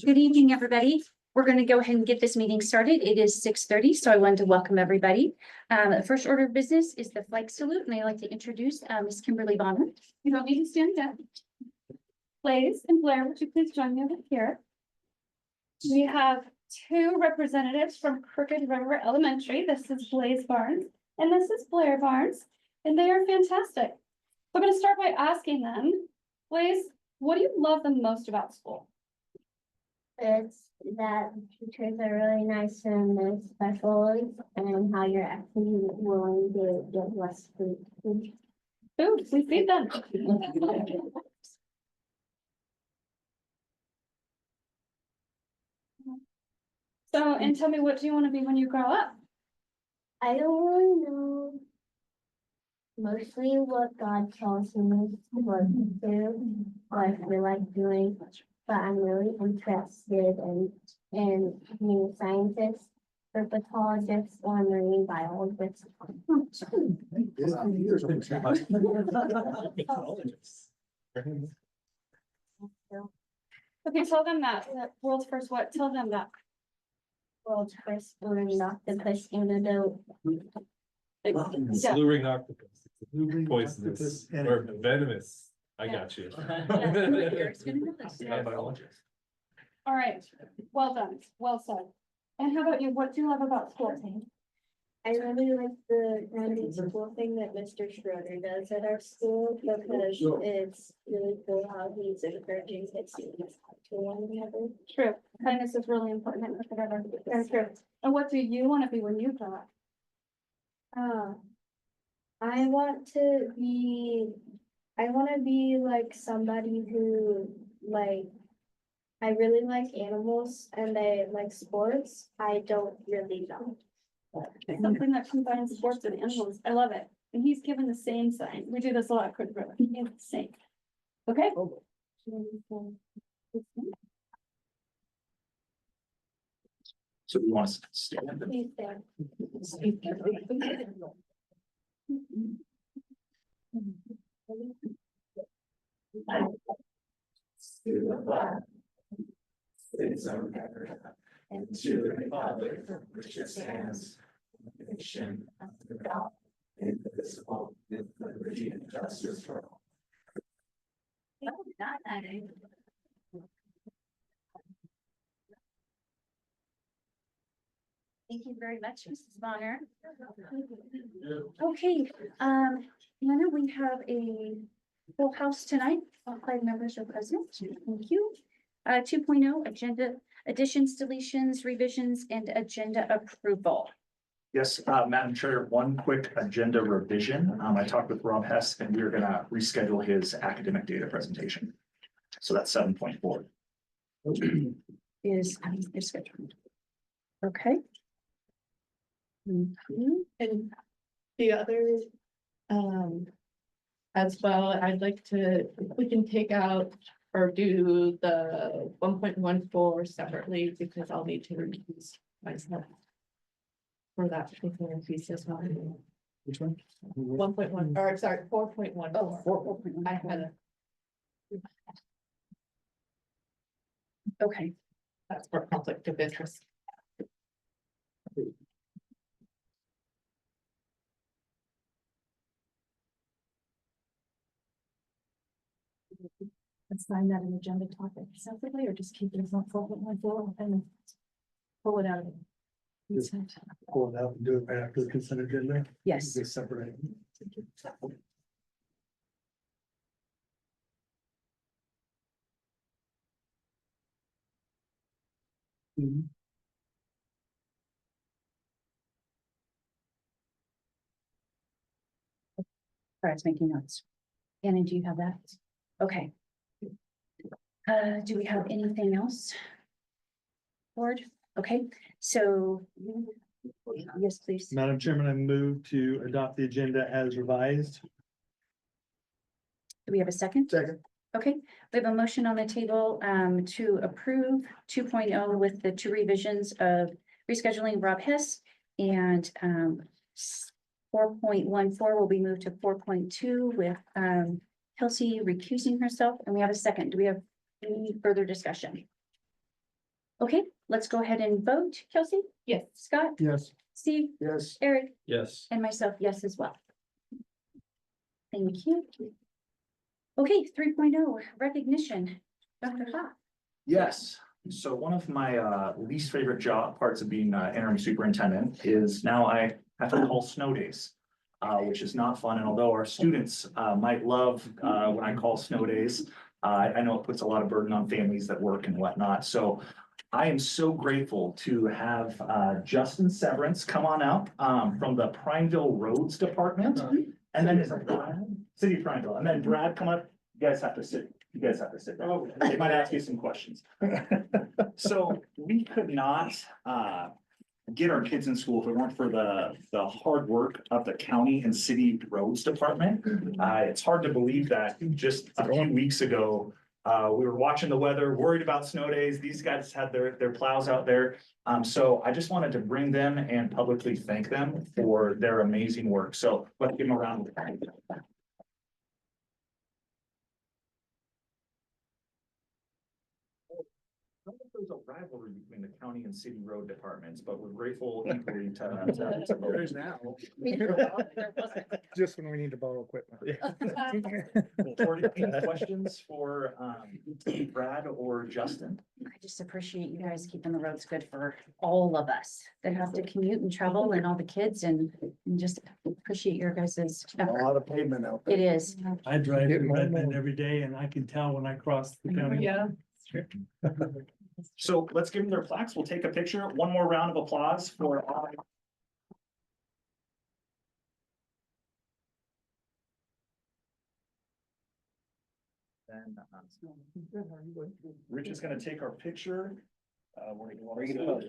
Good evening, everybody. We're going to go ahead and get this meeting started. It is 6:30, so I wanted to welcome everybody. The first order of business is the flag salute, and I'd like to introduce Ms. Kimberly Bonner. You don't need to stand up. Blaze and Blair, would you please join me over here? We have two representatives from Crooked River Elementary. This is Blaze Barnes, and this is Blair Barnes, and they are fantastic. So I'm going to start by asking them, Blaze, what do you love the most about school? It's that teachers are really nice and they're special, and how you're actually willing to give less food. Food, we feed them. So, and tell me, what do you want to be when you grow up? I don't really know. Mostly what God tells me what to do, what I feel like doing, but I'm really interested in being a scientist, herpetologist, or marine biologist. Okay, tell them that. World's first what? Tell them that. World's first learning octopus antidote. Slurring octopus. Poisonous or venomous. I got you. All right, well done, well said. And how about you? What do you love about school? I really like the grounding school thing that Mr. Schroeder does at our school, because it's really cool how he's encouraging kids to one another. True, kindness is really important. That's true. And what do you want to be when you grow up? I want to be like somebody who I really like animals and I like sports. I don't really know. Something that combines sports and animals. I love it. And he's given the same sign. We do this a lot at Crook River. He has the same. Okay. So we want to stand. Please stand. States of America, and to the republic for which it stands, one nation under God, indivisible, with liberty and justice for all. Thank you very much, Mrs. Bonner. Okay, Anna, we have a full house tonight. All 5 members are present. Thank you. 2.0 agenda additions, deletions, revisions, and agenda approval. Yes, Madam Chair, one quick agenda revision. I talked with Rob Hess and we're gonna reschedule his academic data presentation. So that's 7.4. Is scheduled. Okay. And the other, as well, I'd like to, if we can take out or do the 1.14 separately, because I'll need to recuse myself for that particular piece as well. Which one? 1.1, or sorry, 4.1. Oh, 4.1. I had Okay. that's for conflict of interest. Let's find that an agenda topic separately, or just keep it as 4.14 and pull it out of it. Just pull it out and do it right after the consent agenda. Yes. They separate. Mhm. Brad's making notes. Anna, do you have that? Okay. Do we have anything else? Board? Okay, so yes, please. Madam Chairman, I move to adopt the agenda as revised. Do we have a second? Second. Okay, we have a motion on the table to approve 2.0 with the 2 revisions of rescheduling Rob Hess, and 4.14 will be moved to 4.2 with Kelsey recusing herself, and we have a second. Do we have Any further discussion? Okay, let's go ahead and vote. Kelsey, Yes. Scott, Yes. Steve, Yes. Eric, Yes. and myself, yes, as well. Thank you. Okay, 3.0 recognition. Dr. Ha. Yes, so one of my least favorite parts of being interim superintendent is now I have to call snow days. Which is not fun, and although our students might love when I call snow days, I know it puts a lot of burden on families that work and whatnot, so. I am so grateful to have Justin Severance come on out from the Prineville Roads Department. And then is it Brad? City of Prineville, and then Brad come up, you guys have to sit, down. They might ask you some questions. So we could not get our kids in school if it weren't for the hard work of the county and city roads department. It's hard to believe that just a few weeks ago, we were watching the weather, worried about snow days. These guys had their plows out there. So I just wanted to bring them and publicly thank them for their amazing work. So let's give them a round of applause. There's a rivalry between the county and city road departments, but we're grateful equally to. There's now. There wasn't. Just when we need to borrow equipment. Any questions for Brad or Justin? I just appreciate you guys keeping the roads good for all of us that have to commute and travel and all the kids and just appreciate your guys' A effort. lot of pavement out there. It is. I drive Getting in more and Redmond more. every day and I can tell when I cross the county. Yeah. So let's give them their plaques. We'll take a picture. One more round of applause for. Then Rich is gonna take our picture.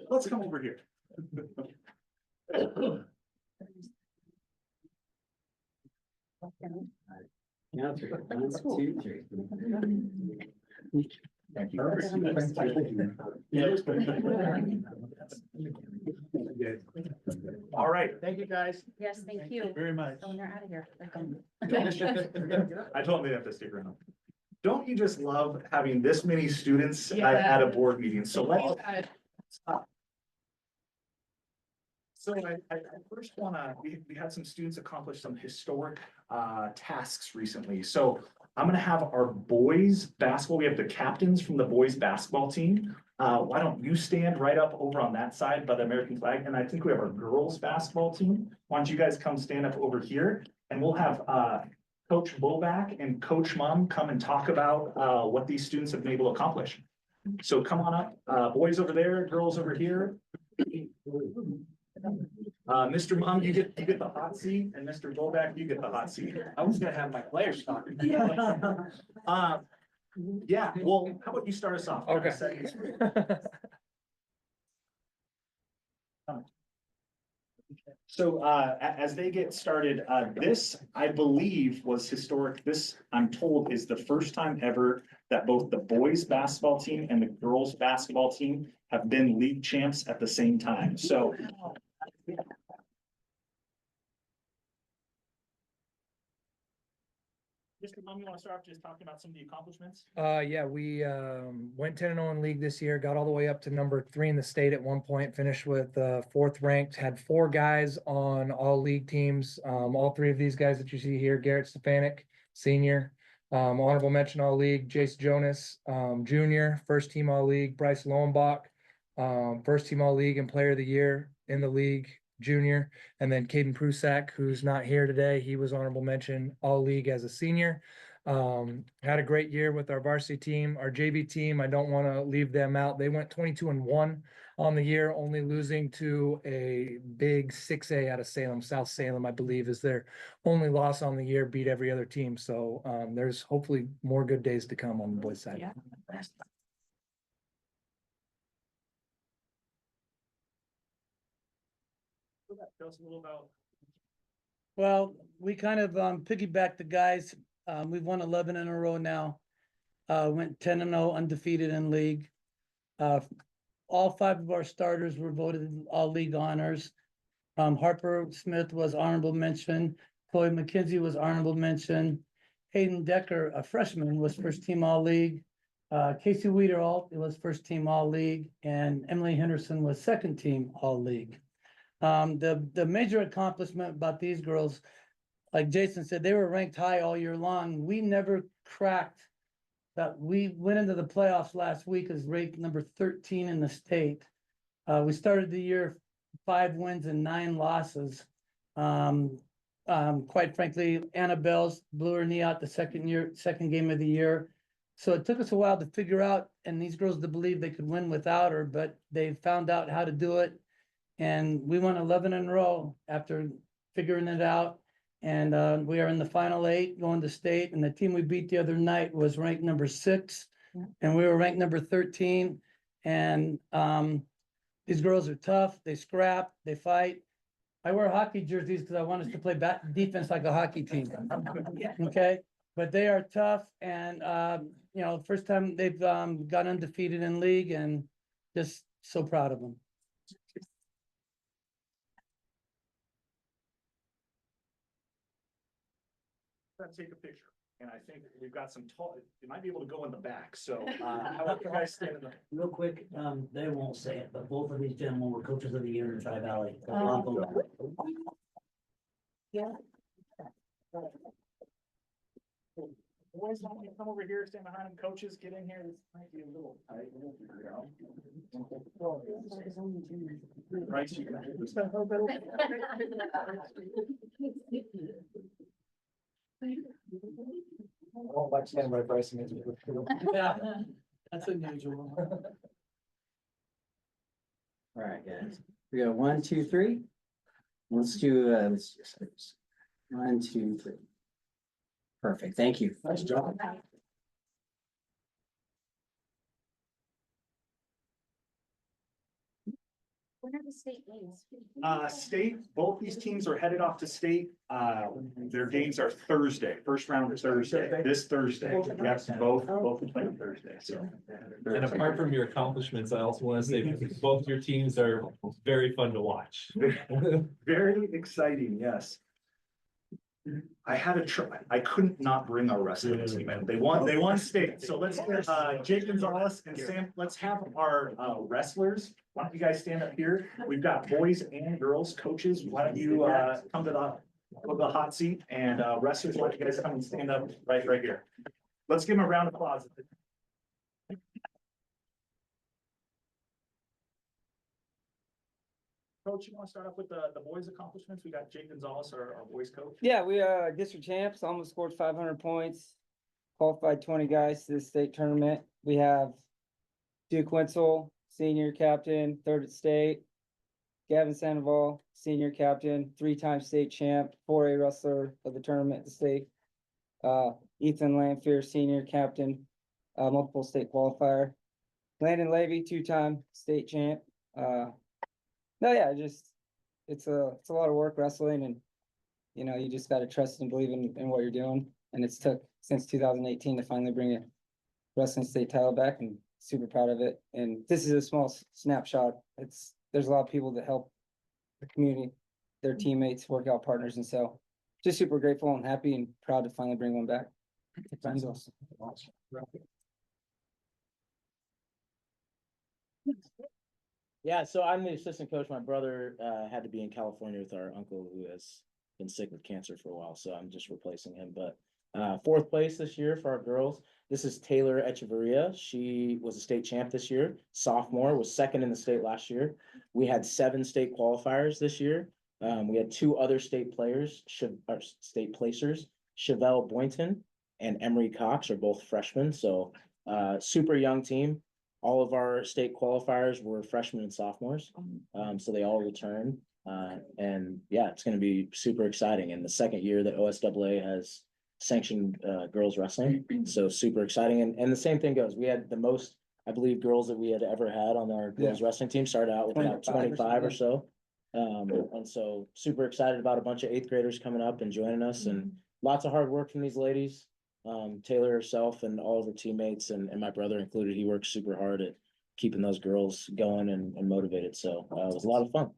Let's come over here. Now three, 1, 2, 3. Thank you. All right, thank you, guys. Yes, thank you. Very much. Oh, and they're out of here. They're gone. I told them they'd have to stick around. Don't you just love having this many students Yeah. at a board meeting? So let's. So I first wanna, we had some students accomplish some historic tasks recently. So I'm gonna have our boys basketball, we have the captains from the boys basketball team. Why don't you stand right up over on that side by the American flag? And I think we have our girls basketball team. Why don't you guys come stand up over here and we'll have Coach Bullback and Coach Mum come and talk about what these students have been able to accomplish. So come on up, boys over there, girls over here. Mr. Mum, you get the hot seat, and Mr. Bullback, you get the hot seat. I was gonna have my players talking. Yeah, well, how about you start us off? Okay. So as they get started, this, I believe, was historic. This, I'm told, is the first time ever that both the boys basketball team and the girls basketball team have been league champs at the same time. So Mr. Mum, you want to start off just talking about some of the accomplishments? Yeah, we went 10-0 in league this year, got all the way up to number 3 in the state at one point, finished with 4th ranked, had 4 guys on all league teams. All 3 of these guys that you see here, Garrett Stefanik, senior, honorable mention all league, Jace Jonas, junior, first team all league, Bryce Lowenbach, first team all league and player of the year in the league, junior, and then Caden Prusak, who's not here today. He was honorable mention all league as a senior. Had a great year with our varsity team. Our JV team, I don't want to leave them out. They went 22-1 on the year, only losing to a big 6A out of Salem. South Salem, I believe, is their only loss on the year, beat every other team. So there's hopefully more good days to come on the boys' side. Yeah. Tell us a little about. Well, we kind of piggybacked the guys. We've won 11 in a row now. Went 10-0 undefeated in league. All 5 of our starters were voted all league honors. Harper Smith was honorable mention. Chloe McKenzie was honorable mention. Hayden Decker, a freshman, was first team all league. Casey Weideralt, it was first team all league, and Emily Henderson was second team all league. The major accomplishment about these girls, like Jason said, they were ranked high all year long. We never cracked that. We went into the playoffs last week as ranked number 13 in the state. We started the year 5 wins and 9 losses. Quite frankly, Annabelle's blew her knee out the second game of the year. So it took us a while to figure out, and these girls to believe they could win without her, but they found out how to do it. And we won 11 in a row after figuring it out. And we are in the final 8 going to state. And the team we beat the other night was ranked number 6, and we were ranked number 13. And these girls are tough. They scrap. They fight. I wear hockey jerseys because I want us to play defense like a hockey team. Okay, but they are tough, and you know, first time they've got undefeated in league, and just so proud of them. Let's take a picture. And I think we've got some tall, you might be able to go in the back. So how about you guys stand in the? Real quick, they won't say it, but both of these gentlemen were coaches of the year in Tri-Valley. Yeah. Boys, want me to come over here, stand behind them, coaches, get in here, this might be a little tight. Right, so you can- I don't like standing right by some. Yeah, that's unusual. All right, guys, we got 1, 2, 3. Let's do, let's just, 1, 2, 3. Perfect, thank you. Nice job. When are the state games? State, both these teams are headed off to state. Their games are Thursday, first round is Thursday, this Thursday. Yes, both playing Thursday, so. And apart from your accomplishments, I also want to say both your teams are very fun to watch. Very exciting, yes. I had a try, I couldn't not bring our wrestling team in. They won state. So let's get Jake Gonzalez and Sam, let's have our wrestlers. Why don't you guys stand up here? We've got boys and girls coaches. Why don't you come to the hot seat, and wrestlers, why don't you guys come and stand up right here. Let's give them a round of applause. Coach, you want to start off with the boys' accomplishments? We got Jake Gonzalez, our boys coach. Yeah, we district champs, almost scored 500 points, qualified 20 guys to the state tournament. We have Duke Wenzel, senior captain, 3rd at state. Gavin Sandoval, senior captain, 3-time state champ, 4A wrestler of the tournament at the state. Ethan Lanfear, senior captain, multiple state qualifier. Landon Levy, 2-time state champ. No, yeah, it's a lot of work wrestling, and you know, you just got to trust and believe in what you're doing. And it's took since 2018 to finally bring a wrestling state title back, and super proud of it. And this is a small snapshot. There's a lot of people that help the community, their teammates, workout partners, and so just super grateful and happy and proud to finally bring one back. Thanks. Yeah, so I'm the assistant coach. My brother had to be in California with our uncle who has been sick with cancer for a while, so I'm just replacing him. But 4th place this year for our girls. This is Taylor Echeverria. She was a state champ this year. Sophomore, was 2nd in the state last year. We had 7 state qualifiers this year. We had 2 other state players, state placers. Chevelle Boynton and Emery Cox are both freshmen, so super young team. All of our state qualifiers were freshmen and sophomores, so they all returned. And yeah, it's going to be super exciting. And the 2nd year that OSAA has sanctioned girls wrestling, so super exciting. And the same thing goes. We had the most, I believe, girls that we had ever had on our girls wrestling team. Started out with about 25 or so. And so super excited about a bunch of 8th graders coming up and joining us, and lots of hard work from these ladies. Taylor herself and all of her teammates and my brother included, he works super hard at keeping those girls going and motivated. So it was a lot of fun.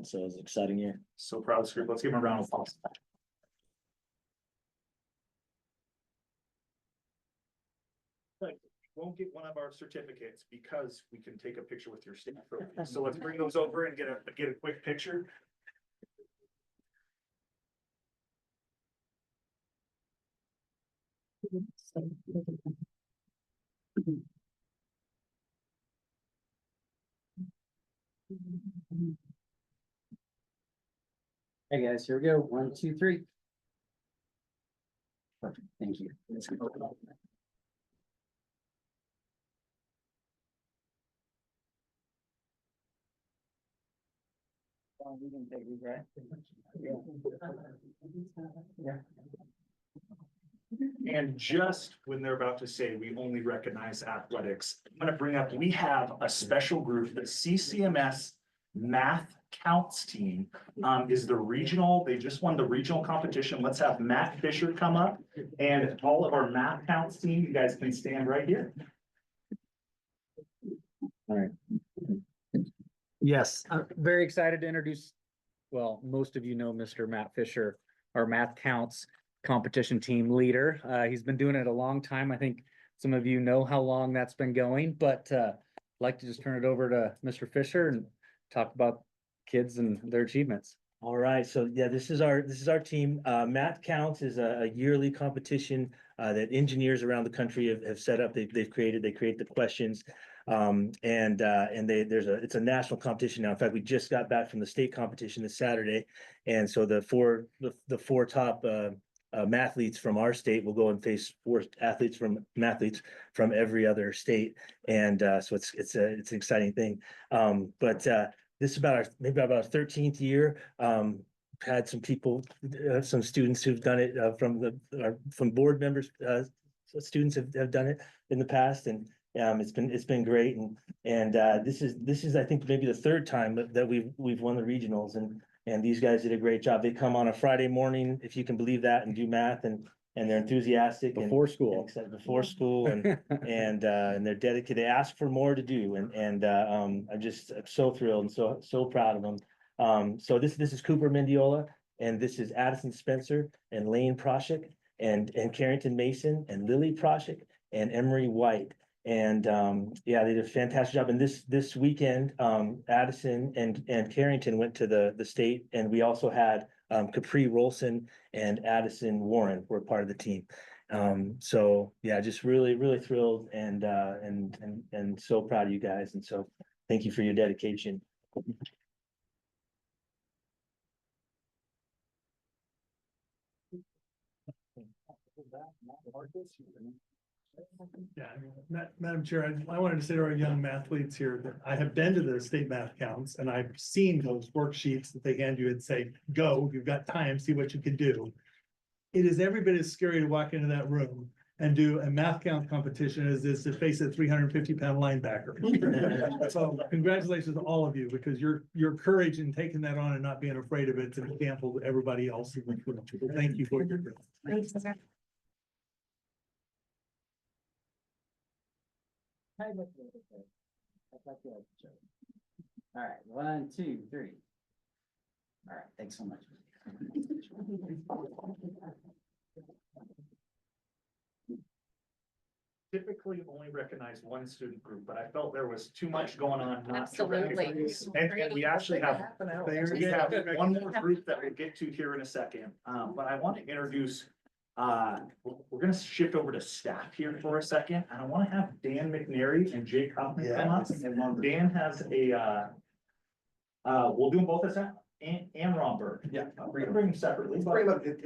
So it was an exciting year. So proud of this group. Let's give them a round of applause. won't get one of our certificates because we can take a picture with your state trophy. So let's bring those over and get a quick picture. Hey, guys, here we go. 1, 2, 3. Perfect, thank you. We can take these, right? And just when they're about to say we only recognize athletics, I'm gonna bring up, we have a special group, the CCMS Math Counts team. Is the regional, they just won the regional competition. Let's have Matt Fisher come up and all of our Math Counts team, you guys can stand right here. Yes, I'm very excited to introduce, well, most of you know Mr. Matt Fisher, our Math Counts competition team leader. He's been doing it a long time. I think some of you know how long that's been going, but I'd like to just turn it over to Mr. Fisher and talk about kids and their achievements. All right, so yeah, this is our team. Math Counts is a yearly competition that engineers around the country have set up. They create the questions. It's a national competition now. In fact, we just got back from the state competition this Saturday. And so the four top mathletes from our state will go and face 4 mathletes from every other state. And so it's an exciting thing. This is maybe about our 13th year. Had some people, some students who've done it from board members. Students have done it in the past, and it's been great. And this is I think maybe the 3rd time that we've won the regionals, and these guys did a great job. They come on a Friday morning, if you can believe that, and do math, and they're enthusiastic Before school. before school, and they're dedicated. They ask for more to do, and I'm so thrilled and so proud of them. So this is Cooper Mendiola, and this is Addison Spencer and Lane Proshik, and Carrington Mason and Lily Proshik and Emery White. And yeah, they did a fantastic job. And this weekend, Addison and Carrington went to the state, and we also had Capri Rolson and Addison Warren were part of the team. So yeah, just really thrilled and so proud of you guys. And so thank you for your dedication. Yeah, Madam Chair, I wanted to say to our young mathletes here that I have been to the state math counts and I've seen those worksheets that they hand you and say, go, you've got time, see what you can do. It is every bit as scary to walk into that room and do a math count competition as is to face a 350-pound linebacker. So congratulations to all of you, because your courage in taking that on and not being afraid of it is an example to everybody else. Thank you for your. Thanks. All right, 1, 2, 3. All right, thanks so much. Typically only recognize one student group, but I felt there was too much going on. not to Absolutely. recognize. And we actually have one more group that we'll get to here in a second. But I want to introduce, we're gonna shift over to staff here for a second. And I want to have Dan McNary and Jake Huffman come up. And Dan has we'll do them both as that, and Ron Berg. Yeah. We're gonna bring them separately, but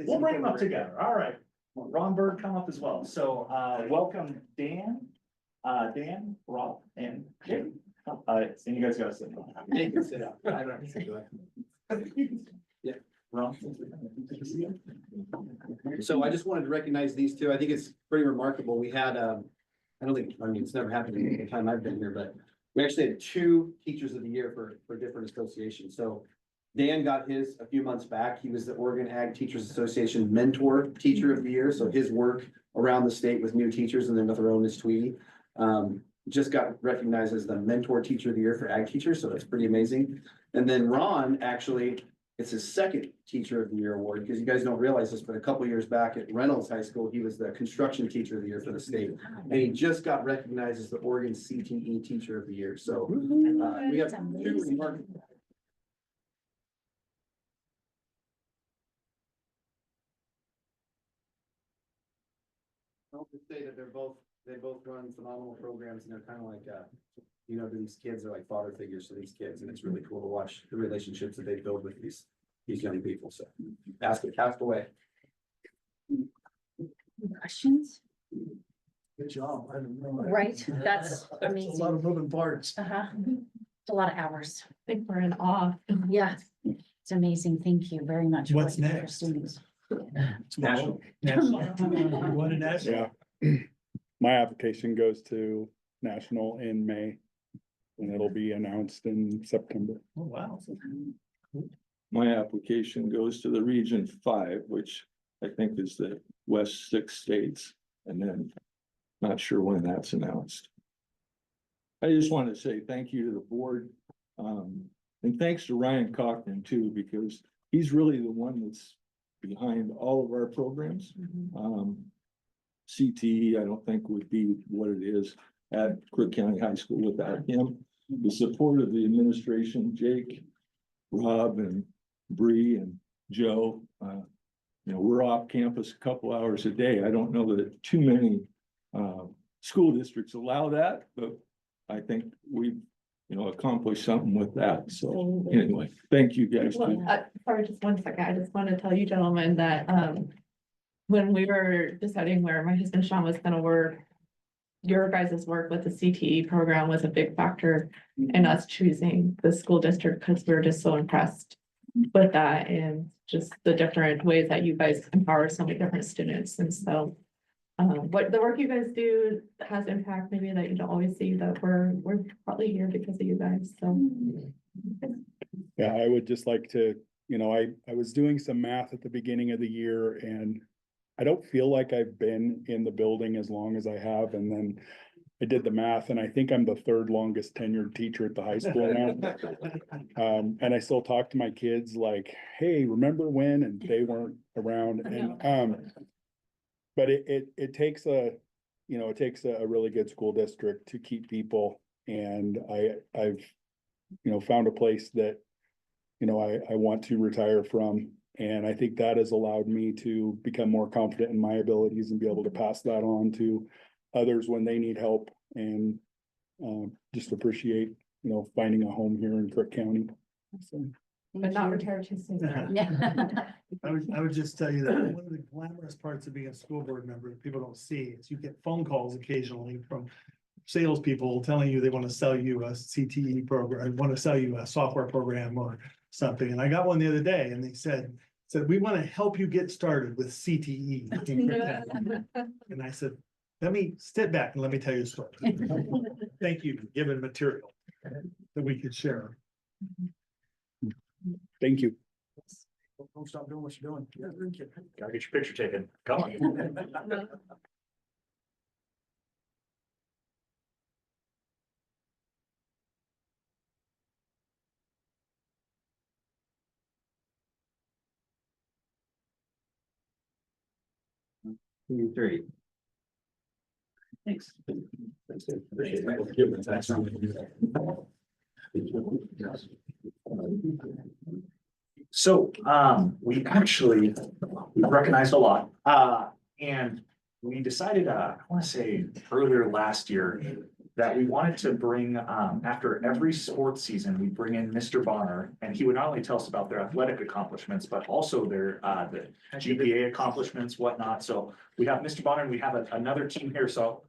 we'll bring them up together. All right. Ron Berg come up as well. So welcome Dan, Rob, and Jake. And you guys gotta sit down. You can sit up. I don't have to sit down. Yeah. Ron. So I just wanted to recognize these two. I think it's pretty remarkable. We had, it's never happened in the time I've been here, but we actually had 2 teachers of the year for different associations. So Dan got his a few months back. He was the Oregon Ag Teachers Association Mentor Teacher of the Year. So his work around the state with new teachers, and then with our own Miss Tweedy, just got recognized as the Mentor Teacher of the Year for Ag teachers. So that's pretty amazing. And then Ron actually It's his second Teacher of the Year award, because you guys don't realize this, but a couple years back at Reynolds High School, he was the Construction Teacher of the Year for the state. And he just got recognized as the Oregon CTE Teacher of the Year, so we have two remarkable. I'll just say that they both run phenomenal programs, and they're kind of like, these kids are like father figures to these kids, and it's really cool to watch the relationships that they build with these young people, so ask away. Questions? Good job. I don't know. Right, that's A lot amazing. of moving parts. Uh-huh. It's a lot of hours. I think we're in awe. Yeah, it's amazing. Thank you very much. for What's what you do for next? students. National. You want a national? Yeah. My application goes to national in May. And it'll be announced in September. Oh, wow. My application goes to the Region 5, which I think is the west 6 states, and then not sure when that's announced. I just want to say thank you to the board, and thanks to Ryan Cochran too, because he's really the one that's behind all of our programs. CTE, I don't think would be what it is at Crook County High School without him. The support of the administration, Jake, Rob, and Bree, and Joe. We're off campus a couple hours a day. I don't know that too many school districts allow that, but I think we've accomplished something with that. So anyway, thank you guys. too. Sorry, just one second. I just want to tell you gentlemen that, when we were deciding where my husband Sean was gonna work, your guys' work with the CTE program was a big factor in us choosing the school district, because we were just so impressed with that and just the different ways that you guys empower so many different students. And so what the work you guys do has impact maybe that you don't always see, that we're probably here because of you guys, so. Yeah, I would just like to, I was doing some math at the beginning of the year and I don't feel like I've been in the building as long as I have, and then I did the math and I think I'm the third longest tenured teacher at the high school now. And I still talk to my kids like, hey, remember when? And they weren't around. And but it takes it takes a really good school district to keep people. And I've found a place that I want to retire from. And I think that has allowed me to become more confident in my abilities and be able to pass that on to others when they need help, and just appreciate, finding a home here in Crook County. So. But not retire too soon. I would just tell you that one of the glamorous parts of being a school board member that people don't see is you get phone calls occasionally from salespeople telling you they want to sell you a CTE program, want to sell you a software program or something. And I got one the other day and they said, we want to help you get started with CTE. And I said, let me step back and let me tell you a story. Thank you for giving material that we could share. Thank you. Don't stop doing what you're doing. Gotta get your picture taken. Come on. Three. Thanks. So, we actually, we've recognized a lot, and we decided, I want to say earlier last year, that we wanted to bring, after every sports season, we bring in Mr. Bonner, and he would not only tell us about their athletic accomplishments, but also their, the GPA accomplishments, whatnot. So we have Mr. Bonner and we have another team here. So,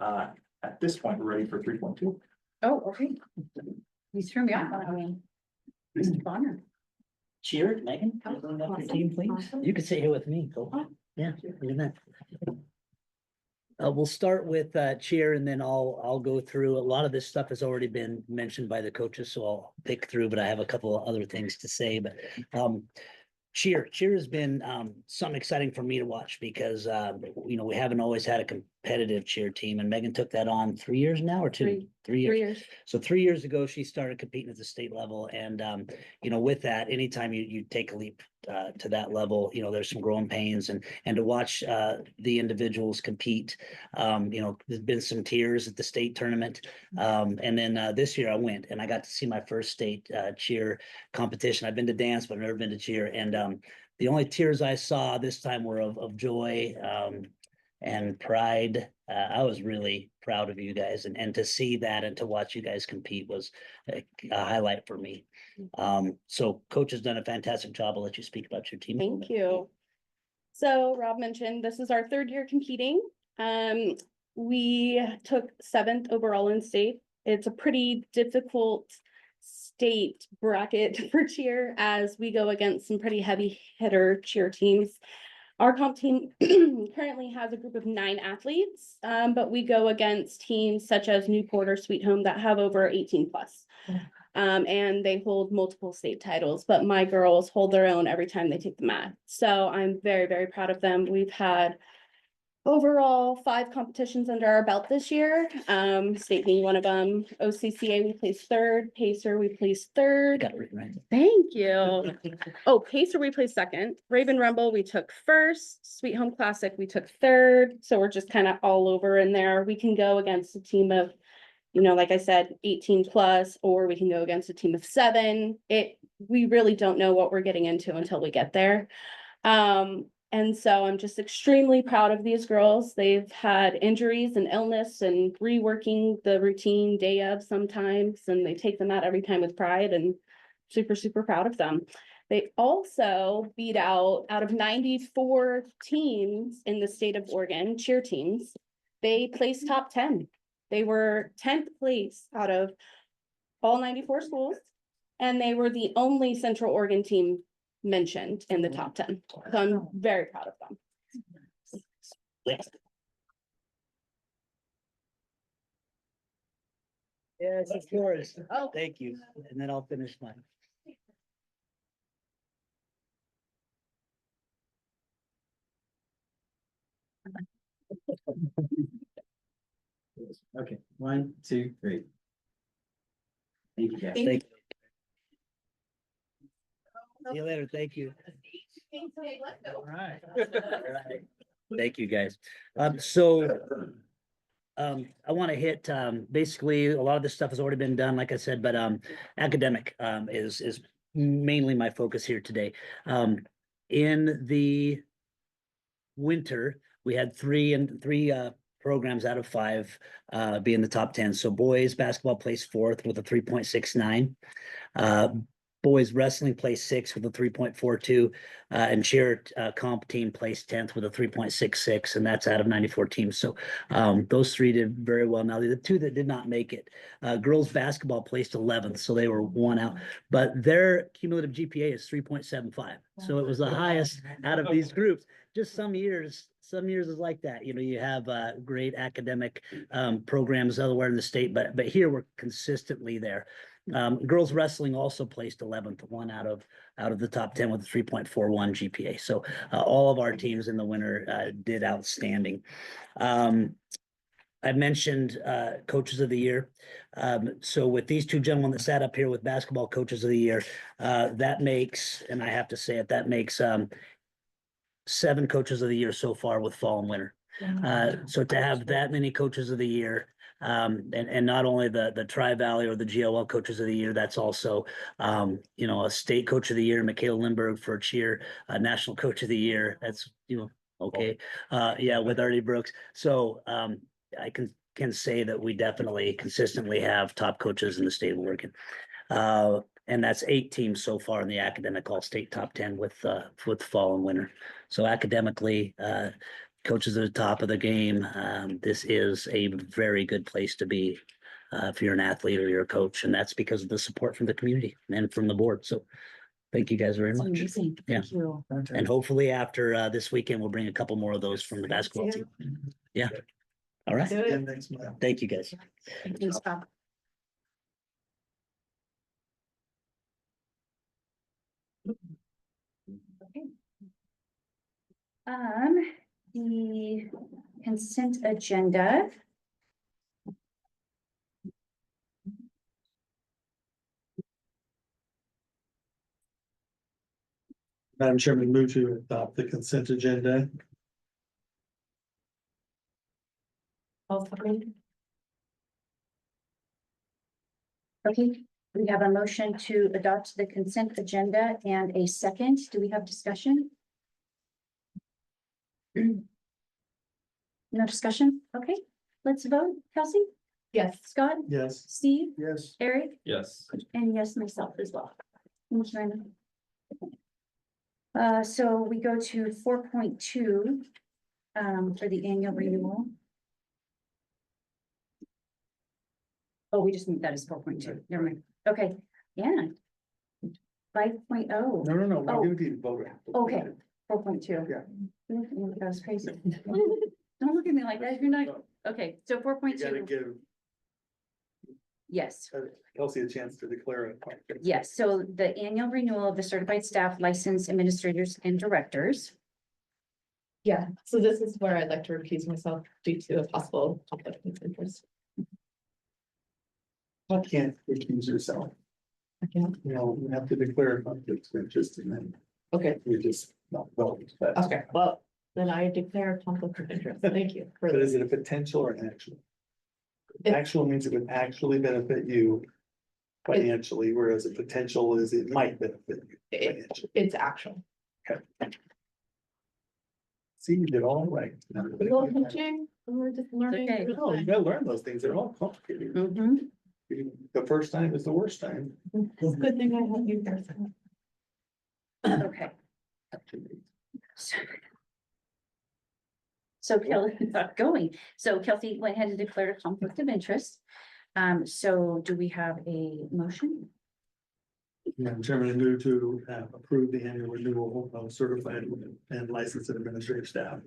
at this point, we're ready for 3.2. Oh, okay. You threw me off on that one. Mr. Bonner. Cheer, Megan, can you bring up your team, please? You can sit here with me, go. Yeah, look at that. We'll start with cheer and then I'll go through. A lot of this stuff has already been mentioned by the coaches, so I'll pick through, but I have a couple of other things to say. But cheer has been something exciting for me to watch because we haven't always had a competitive cheer team, and Megan took that on 3 years now or two? Three. 3 years. 3 years. So 3 years ago, she started competing at the state level, and with that, anytime you take a leap to that level, there's some growing pains, and to watch the individuals compete, there's been some tears at the state tournament, and then this year I went and I got to see my first state cheer competition. I've been to dance, but I've never been to cheer, and the only tears I saw this time were of joy and pride. I was really proud of you guys, and to see that and to watch you guys compete was a highlight for me. So coach has done a fantastic job. I'll let you speak about your team. Thank you. So Rob mentioned this is our 3rd year competing. We took 7th overall in state. It's a pretty difficult state bracket for cheer as we go against some pretty heavy hitter cheer teams. Our comp team currently has a group of 9 athletes, but we go against teams such as Newport or Sweet Home that have over 18 plus. And they hold multiple state titles, but my girls hold their own every time they take the mat. So I'm very, very proud of them. We've had overall 5 competitions under our belt this year. State being one of them. OCCA, we placed 3rd. Pacer, we placed 3rd. Got it written right. Thank you. Oh, Pacer, we placed 2nd. Raven Rumble, we took 1st. Sweet Home Classic, we took 3rd. So we're just kind of all over in there. We can go against a team of, like I said, 18 plus, or we can go against a team of 7. We really don't know what we're getting into until we get there. And so I'm just extremely proud of these girls. They've had injuries and illness and reworking the routine day of sometimes, and they take them out every time with pride, and super, super proud of them. They also beat out of 94 teams in the state of Oregon, cheer teams, they placed top 10. They were 10th place out of all 94 schools, and they were the only Central Oregon team mentioned in the top 10. So I'm very proud of them. Yes, of course. Oh, thank you. And then I'll finish mine. Okay, 1, 2, 3. Thank you, guys. Thank you. See you later. Thank you. All right. Thank you, guys. So I want to hit basically a lot of this stuff has already been done, like I said, but academic is mainly my focus here today. In the winter, we had three programs out of 5 be in the top 10. So boys basketball placed 4th with a 3.69. Boys wrestling placed 6th with a 3.42, and cheer comp team placed 10th with a 3.66, and that's out of 94 teams. So those 3 did very well. Now the 2 that did not make it, girls basketball placed 11th, so they were 1 out, but their cumulative GPA is 3.75. So it was the highest out of these groups. Just some years is like that. You have great academic programs elsewhere in the state, but here we're consistently there. Girls wrestling also placed 11th, 1 out of the top 10 with a 3.41 GPA. So all of our teams in the winter did outstanding. I mentioned coaches of the year. So with these 2 gentlemen that sat up here with basketball coaches of the year, that makes, and I have to say it, that makes 7 coaches of the year so far with fall and winter. So to have that many coaches of the year, and not only the Tri-Valley or the GLL coaches of the year, that's also a state coach of the year, Michaela Lindbergh for cheer, national coach of the year. That's okay. Yeah, with Artie Brooks. So I can say that we definitely consistently have top coaches in the state of Oregon. And that's 8 teams so far in the academic all-state top 10 with fall and winter. So academically, coaches at the top of the game. This is a very good place to be if you're an athlete or you're a coach, and that's because of the support from the community and from the board. So thank you guys very much. Amazing. Yeah. Thank you. And hopefully after this weekend, we'll bring a couple more of those from the basketball team. Yeah. All right. Thank you, guys. Thanks, Bob. Okay. The consent agenda. Madam Chairman, move to adopt the consent agenda. Okay, we have a motion to adopt the consent agenda and a second. Do we have discussion? No discussion? Okay, let's vote. Kelsey? Yes. Scott? Yes. Steve? Yes. Eric? Yes. And yes, myself as well. Thanks, Brandon. So we go to 4.2 for the annual renewal. Oh, we just need that as 4.2. Never mind. Okay, yeah. 5.0. No, Oh. we do need to vote. Okay, 4.2. Yeah. That was crazy. Don't look at me like that. You're not, okay, so You gotta 4.2, give yes. Kelsey a chance to declare it. Yes, so the annual renewal of the certified staff, licensed administrators and directors. Yeah, so this is where I'd like to recuse myself due to a possible conflict of interest. I can't recuse yourself. I can't. You know, you have to declare a conflict of interest and then Okay, you just not vote. But okay, well, then I declare a conflict of interest. Thank you. for But is this. it a potential or an actual? It- Actual means it would actually benefit you financially, whereas a potential is it might benefit you It- financially. It's actual. See, you did all right. A little coaching, we're just learning. Okay. through No, you time. gotta learn those things. They're all complicated. The first time is the worst time. It's a good thing I have you guys. Okay. So Kelsey, going, so Kelsey went ahead and declared a conflict of interest. So do we have a motion? Madam Chairman, I move to approve the annual renewal of certified and licensed administrative staff.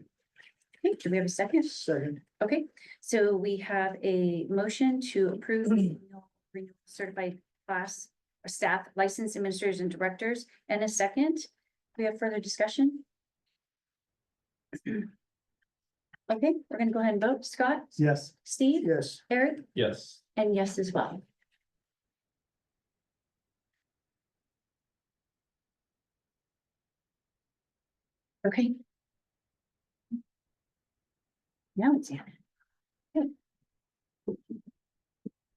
Okay, do we have a second? Second. Okay, so we have a motion to approve the annual renewal certified class or staff licensed administrators and directors and a second. We have further discussion? Okay, we're gonna go ahead and vote. Scott, Yes. Steve, Yes. Eric, Yes. and yes as well. Okay. Now it's in.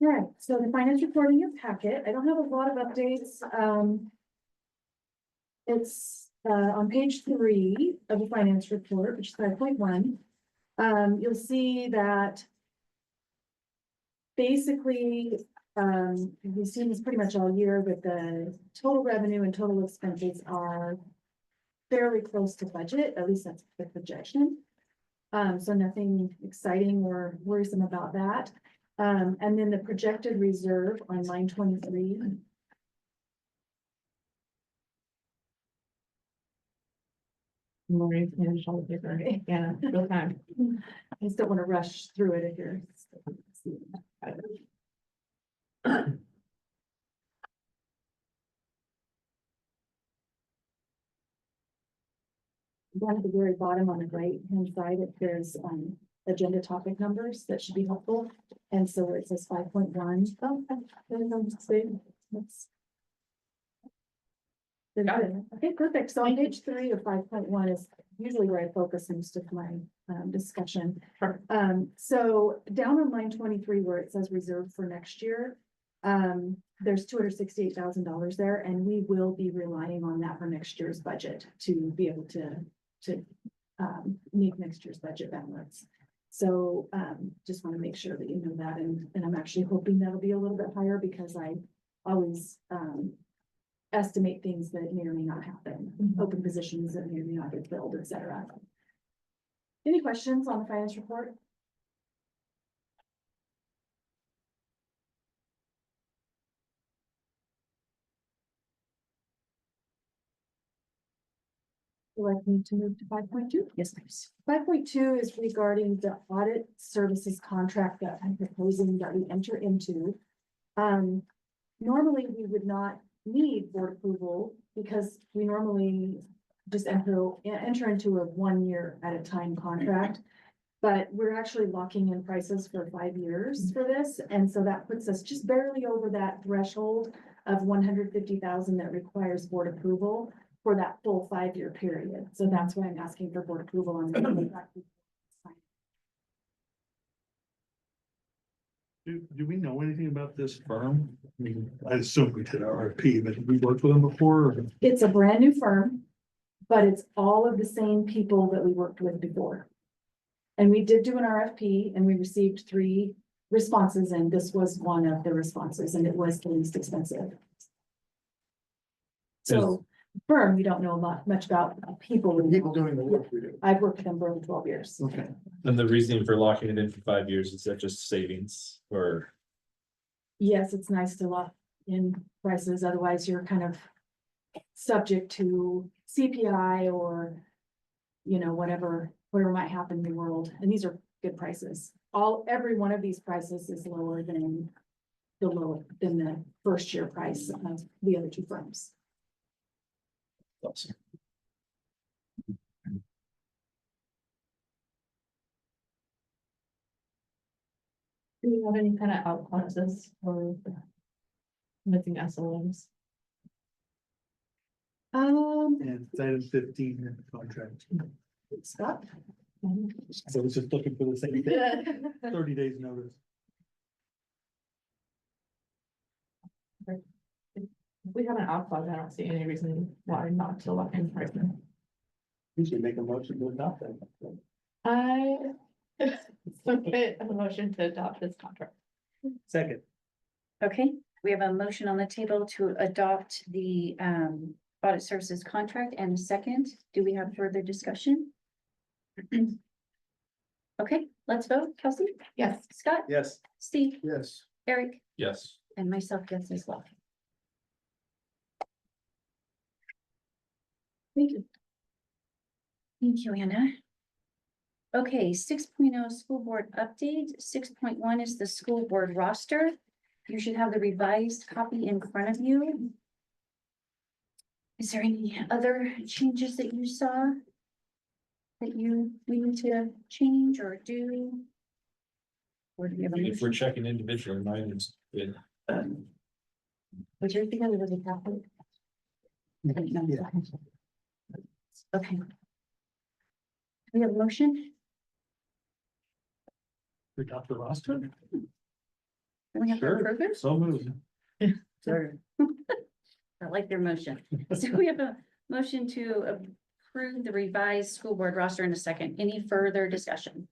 All right, so the finance report in your packet, I don't have a lot of updates, it's, on page 3 of the finance report, which is 5.1. You'll see that basically, we've seen this pretty much all year, but the total revenue and total expenses are fairly close to budget, at least that's the projection. So nothing exciting or worrisome about that. And then the projected reserve on line 23. Maureen finished all the paper. Yeah, real time. I just don't want to rush through it if you're. Down at the very bottom on the right hand side, if there's agenda topic numbers, that should be helpful. And so where it says 5.1. Oh, okay, perfect. So on page 3 of 5.1 is usually where I focus most of my discussion. So down on line 23 where it says reserve for next year, there's $268,000 there, and we will be relying on that for next year's budget to be able to meet next year's budget balance. So just want to make sure that you know that, and I'm actually hoping that'll be a little bit higher because I always estimate things that may or may not happen, open positions that may or may not get filled, et cetera. Any questions on the finance report? Would like me to move to 5.2? Yes, please. 5.2 is regarding the audit services contract that I'm proposing that we enter into. Normally, we would not need board approval because we normally just enter into a 1 year at a time contract. But we're actually locking in prices for 5 years for this, and so that puts us just barely over that threshold of 150,000 that requires board approval for that full 5-year period. So that's why I'm asking for board approval on the contract. Do we know anything about this firm? I mean, I assume we did RFP, but have we worked with them before? Or- It's a brand new firm, but it's all of the same people that we worked with before. And we did do an RFP and we received 3 responses, and this was one of the responses, and it was the least expensive. So firm, we don't know much about people. People doing the work we do. I've worked with them for over 12 years. Okay. And the reasoning for locking it in for 5 years, is that just savings or? Yes, it's nice to lock in prices, otherwise you're kind of subject to CPI or, you know, whatever might happen in the world, and these are good prices. Every one of these prices is lower than the first year price of the other 2 firms. Awesome. Do you have any kind of out clauses or missing SLOs? And it's item 15 in the contract. Scott? So I was just looking for the same thing, 30 days notice. If we have an out clause, I don't see any reason why not to lock in pricing. You should make a motion to adopt that. I submit a motion to adopt this contract. Second. Okay, we have a motion on the table to adopt the audit services contract and a second. Do we have further discussion? Okay, let's vote. Kelsey? Yes. Scott? Yes. Steve? Yes. Eric? Yes. And myself, yes, as well. Thank you. Thank you, Anna. Okay, 6.0 school board update. 6.1 is the school board roster. You should have the revised copy in front of you. Is there any other changes that you saw that we need to change or do? Or do you have a If we're motion? checking individually, mine is good. Was yours because it was a Catholic? I didn't know. Okay. We have a motion? We got the roster? Do we have to Sure. approve it? So moved. Sorry. I like their motion. So we have a motion to approve the revised school board roster in a second. Any further discussion?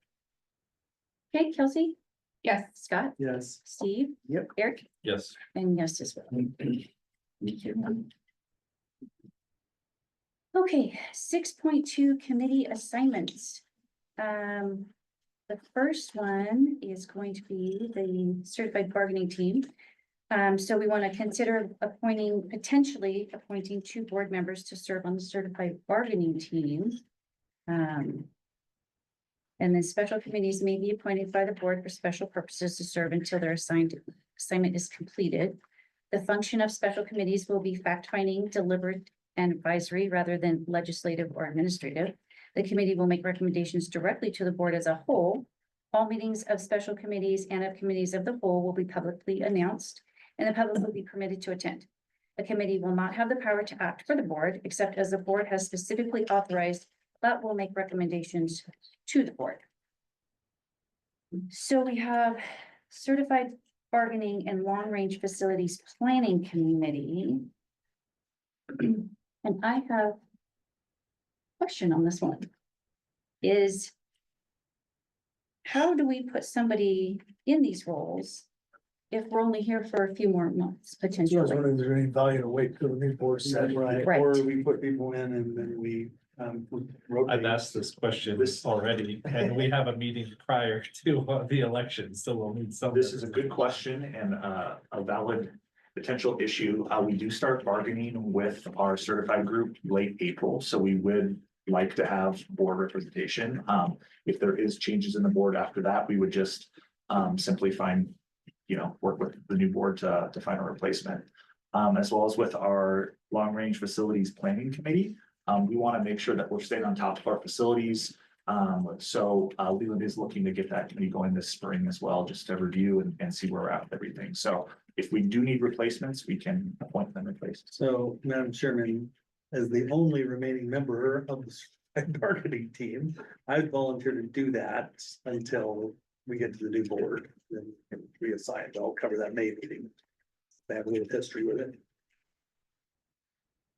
Okay, Kelsey? Yes. Scott? Yes. Steve? Yep. Eric? Yes. And yes as well. Me too. Okay, 6.2 committee assignments. The first one is going to be the certified bargaining team. So we want to consider potentially appointing 2 board members to serve on the certified bargaining team. And then special committees may be appointed by the board for special purposes to serve until their assignment is completed. The function of special committees will be fact-finding, deliberate, and advisory rather than legislative or administrative. The committee will make recommendations directly to the board as a whole. All meetings of special committees and of committees of the whole will be publicly announced, and the public will be permitted to attend. The committee will not have the power to act for the board, except as the board has specifically authorized, but will make recommendations to the board. So we have certified bargaining and long-range facilities planning committee. And I have a question on this one. Is how do we put somebody in these roles if we're only here for a few more months So I was potentially? wondering, is there any value to wait till the new board set, right? Right. Or we put people in and then we I've rotate. asked this question already, and we have a meeting prior to the election, so we'll need some. This is a good question and a valid potential issue. We do start bargaining with our certified group late April, so we would like to have board representation. If there is changes in the board after that, we would just simply work with the new board to find a replacement. As well as with our long-range facilities planning committee. We want to make sure that we're staying on top of our facilities. Leland is looking to get that committee going this spring as well, just to review and see where we're at with everything. So if we do need replacements, we can appoint them replacements. So, Madam Chairman, as the only remaining member of the bargaining team, I'd volunteer to do that until we get to the new board. Then reassigned, I'll cover that May meeting. I have a little history with it.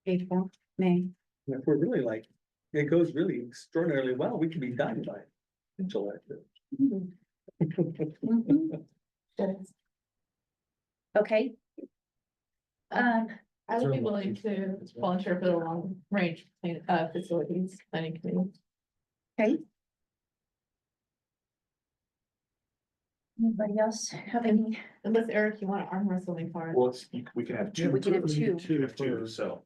April, May. And if we're really like, it goes really extraordinarily well, we can be done by July. Okay. I would be willing to volunteer for the long range facilities planning committee. Okay. Anybody else have any? Unless Eric, you want to arm wrestle me for it. Well, we can have two. We can have two. We have two, so.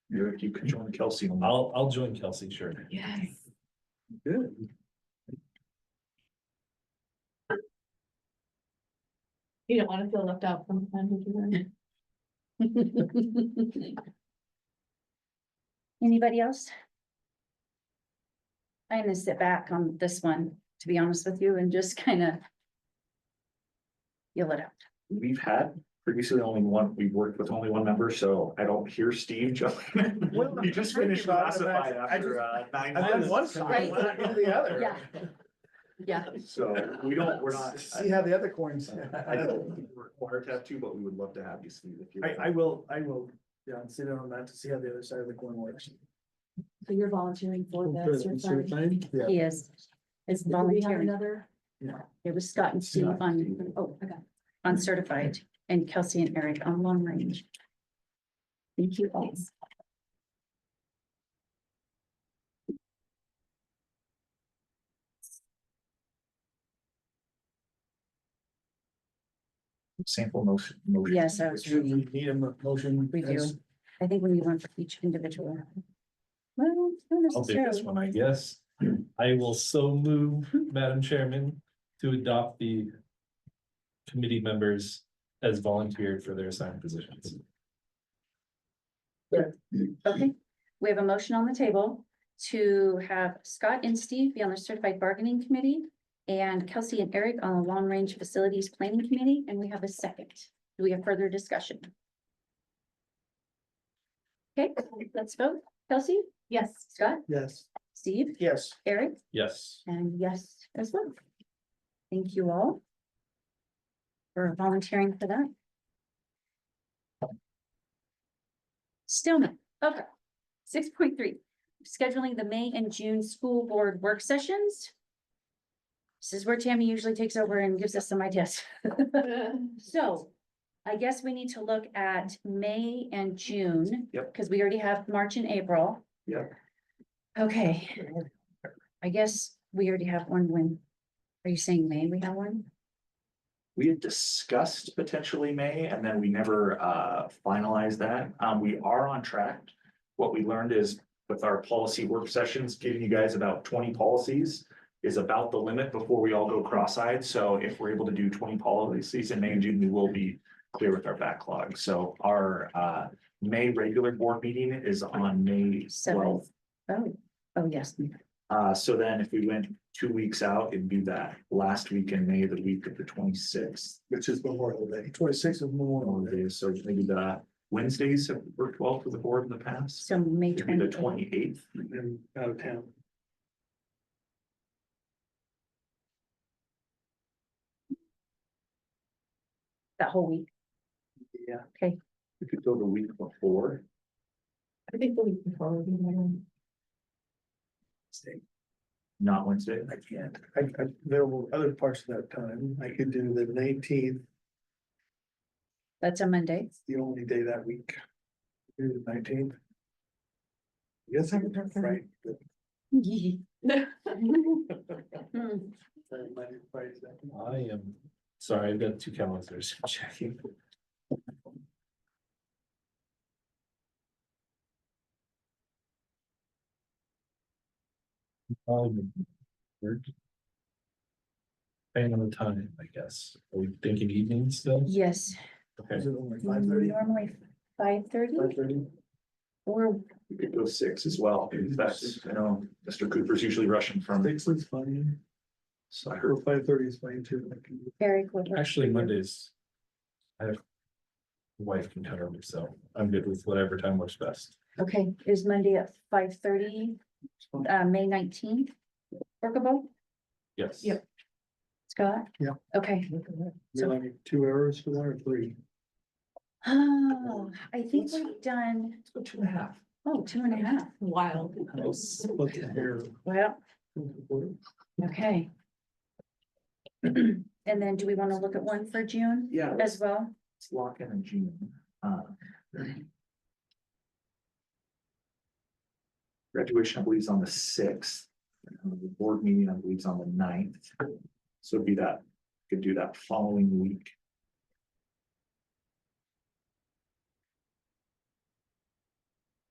You can join Kelsey on that. I'll join Kelsey, sure. Yes. Good. You don't want to feel left out from the plan, would you? Anybody else? I'm gonna sit back on this one, to be honest with you, and just kind of feel it out. We've had previously we've worked with only one member, so I don't hear Steve jumping in. You just finished classified after 9 months. one side, Right. why not do the other? Yeah. Yeah, So we're not. See how the other coins. I don't think we're required to have two, but we would love to have you, Steve, if you. I will, yeah, sit in on that to see how the other side of the coin works. So you're volunteering for the certified? he is. It's Do we have volunteering. another? It was Scott and Steve on certified, and Kelsey and Eric on long range. Thank you all. Sample motion. Yes, I was Should reading. we need a motion? We do. I think we need one for each individual. Well, not I'll take this necessarily. one, I guess. I will so move, Madam Chairman, to adopt the committee members as volunteered for their assigned positions. Okay, we have a motion on the table to have Scott and Steve be on the certified bargaining committee and Kelsey and Eric on the long range facilities planning committee, and we have a second. Do we have further discussion? Okay, let's vote. Kelsey? Yes. Scott? Yes. Steve? Yes. Eric? Yes. And yes as well. Thank you all for volunteering for that. Stillman, okay. 6.3, scheduling the May and June school board work sessions. This is where Tammy usually takes over and gives us some ideas. So I guess we need to look at May and June. Yep. Because we already have March and April. Yep. Okay. I guess we already have one win. Are you saying May we have one? We had discussed potentially May, and then we never finalized that. We are on track. What we learned is with our policy work sessions, giving you guys about 20 policies is about the limit before we all go cross-eyed. So if we're able to do 20 policies in May and June, we will be clear with our backlog. So our May regular board meeting is on May 12th. Oh, yes. So then if we went 2 weeks out, it'd be that last week in May, the week of the 26th. Which is Memorial Day. 26th of Memorial Day. So maybe the Wednesdays have worked well for the board in the past. So May Maybe the 28th. 28th. And out of town. That whole week. Yeah. Okay, We could go the week before. I think the week before would be better. Not Wednesday. I can't. There were other parts of that time. I could do the 19th, that's a Monday. the only day that week. Do the 19th. Yes, I can do Friday. but Hmm. Monday, Friday, Saturday. I am, sorry, I've got two calendars I'm checking. Work. Depending on the time, I guess. Are we thinking evening still? Yes, Is Okay, it only 5:30? normally 5:30 5:30? or We could go 6 as well. In fact, I know Mr. Cooper's usually rushing from, Six is fine, so I heard or 5:30 is fine too. Eric, what works Actually, for you? Mondays. I have. Wife can cover me, so I'm good with whatever time works best. Okay, is Monday at 5:30, May 19th, workable? Yes. Yep. Scott? Yeah. Okay. So like 2 hours for that or 3? Oh, I think we've done, let's go 2.5. oh, 2.5. Wild. Split the hair. Well, okay. And then do we want to look at one for June Yeah, as well? let's lock in June. Graduation, I believe, is on the 6th. The board meeting, I believe, is on the 9th. So it'd be that, could do that following week.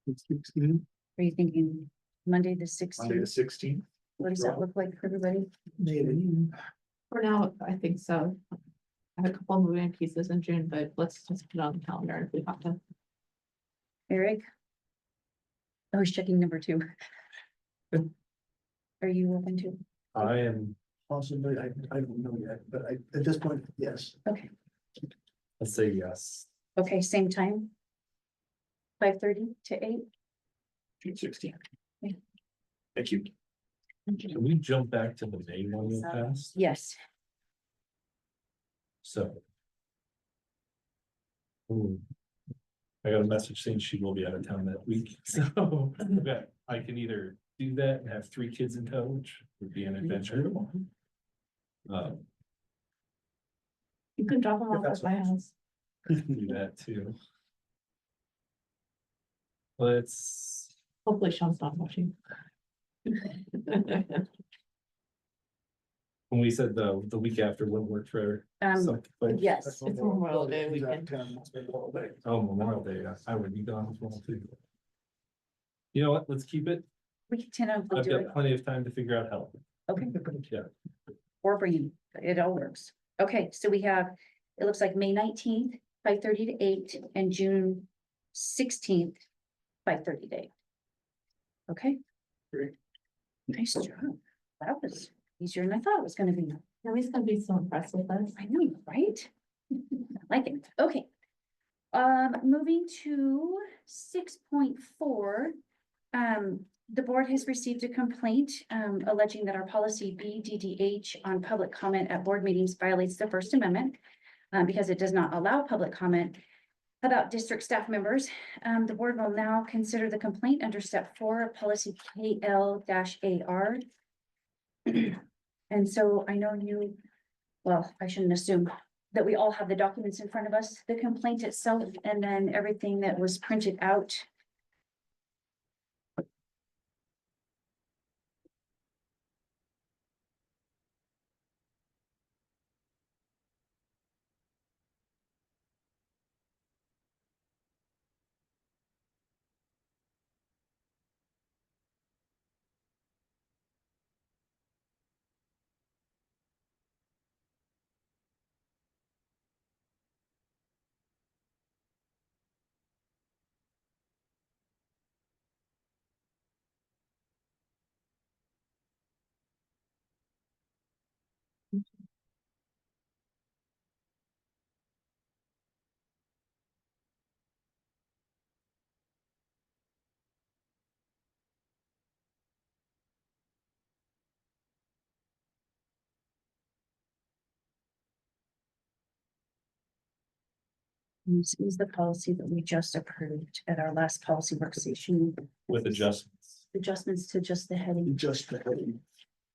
Are you thinking Monday, the Monday, the 16th? 16th. What does that look like for everybody? For now, I think so. I have a couple moving pieces in June, but let's just put it on the calendar if we have to. Eric? I was checking number 2. Are you open to? I am, Possibly, I don't know yet, but at this point, yes. Okay, let's say yes. okay, same time? 5:30 to 8? June 16th. Yeah. Thank you. Can we jump back to the May one we passed? Yes. So. Ooh. I got a message saying she will be out of town that week, so okay, I can either do that and have 3 kids in tow, which would be an adventure. You can drop them off at my house. Do that too. Let's, Hopefully Sean's not watching. when we said the week after wouldn't work for. some- but- Yes. It's Memorial Day weekend. Oh, Memorial Day, yeah, I would be gone as well too. You know what, let's keep it, We can tentatively I've do it. got plenty of time to figure out help. Okay. Yeah, Or bring, it all works. Okay, so we have, it looks like May 19th, 5:30 to 8, and June 16th, 5:30 to 8. Okay? Great. Nice job. That was easier than I thought it was gonna be. He's gonna be so impressed with us. I know, right? I like it. Okay. Moving to 6.4. The board has received a complaint, alleging that our policy BDDH on public comment at board meetings violates the First Amendment, because it does not allow public comment about district staff members. The board will now consider the complaint under step 4 of policy KL-AR. And so I know you, well, I shouldn't assume that we all have the documents in front of us, the complaint itself, and then everything that was printed out. This is the policy that we just approved at our last policy work session. with adjustments. Adjustments to just the heading. Just the heading.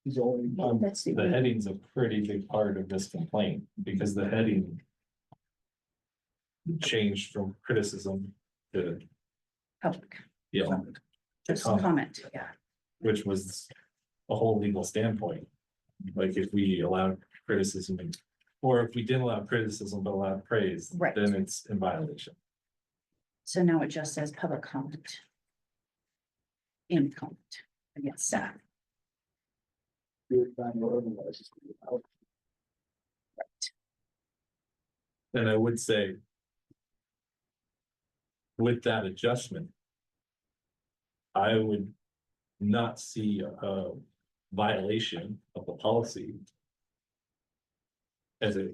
He's only. That's the. The heading's a pretty big part of this complaint, because the heading. Changed from criticism to, Public, yeah, just comment. comment, yeah. which was a whole legal standpoint. Like if we allowed criticism, or if we didn't allow criticism but allowed praise, Right. then it's in violation. So now it just says public comment. In comment against staff. And I would say. With that adjustment. I would not see a violation of the policy as it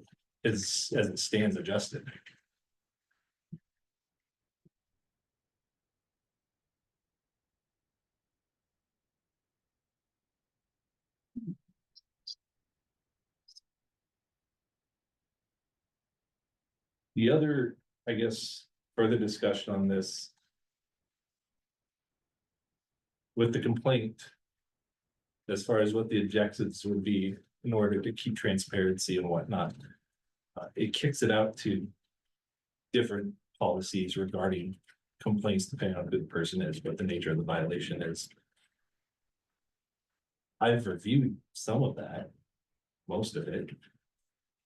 stands adjusted. The other, I guess, further discussion on this with the complaint, as far as what the objectives would be in order to keep transparency and whatnot, it kicks it out to different policies regarding complaints, depending on who the person is, what the nature of the violation is. I've reviewed some of that, most of it,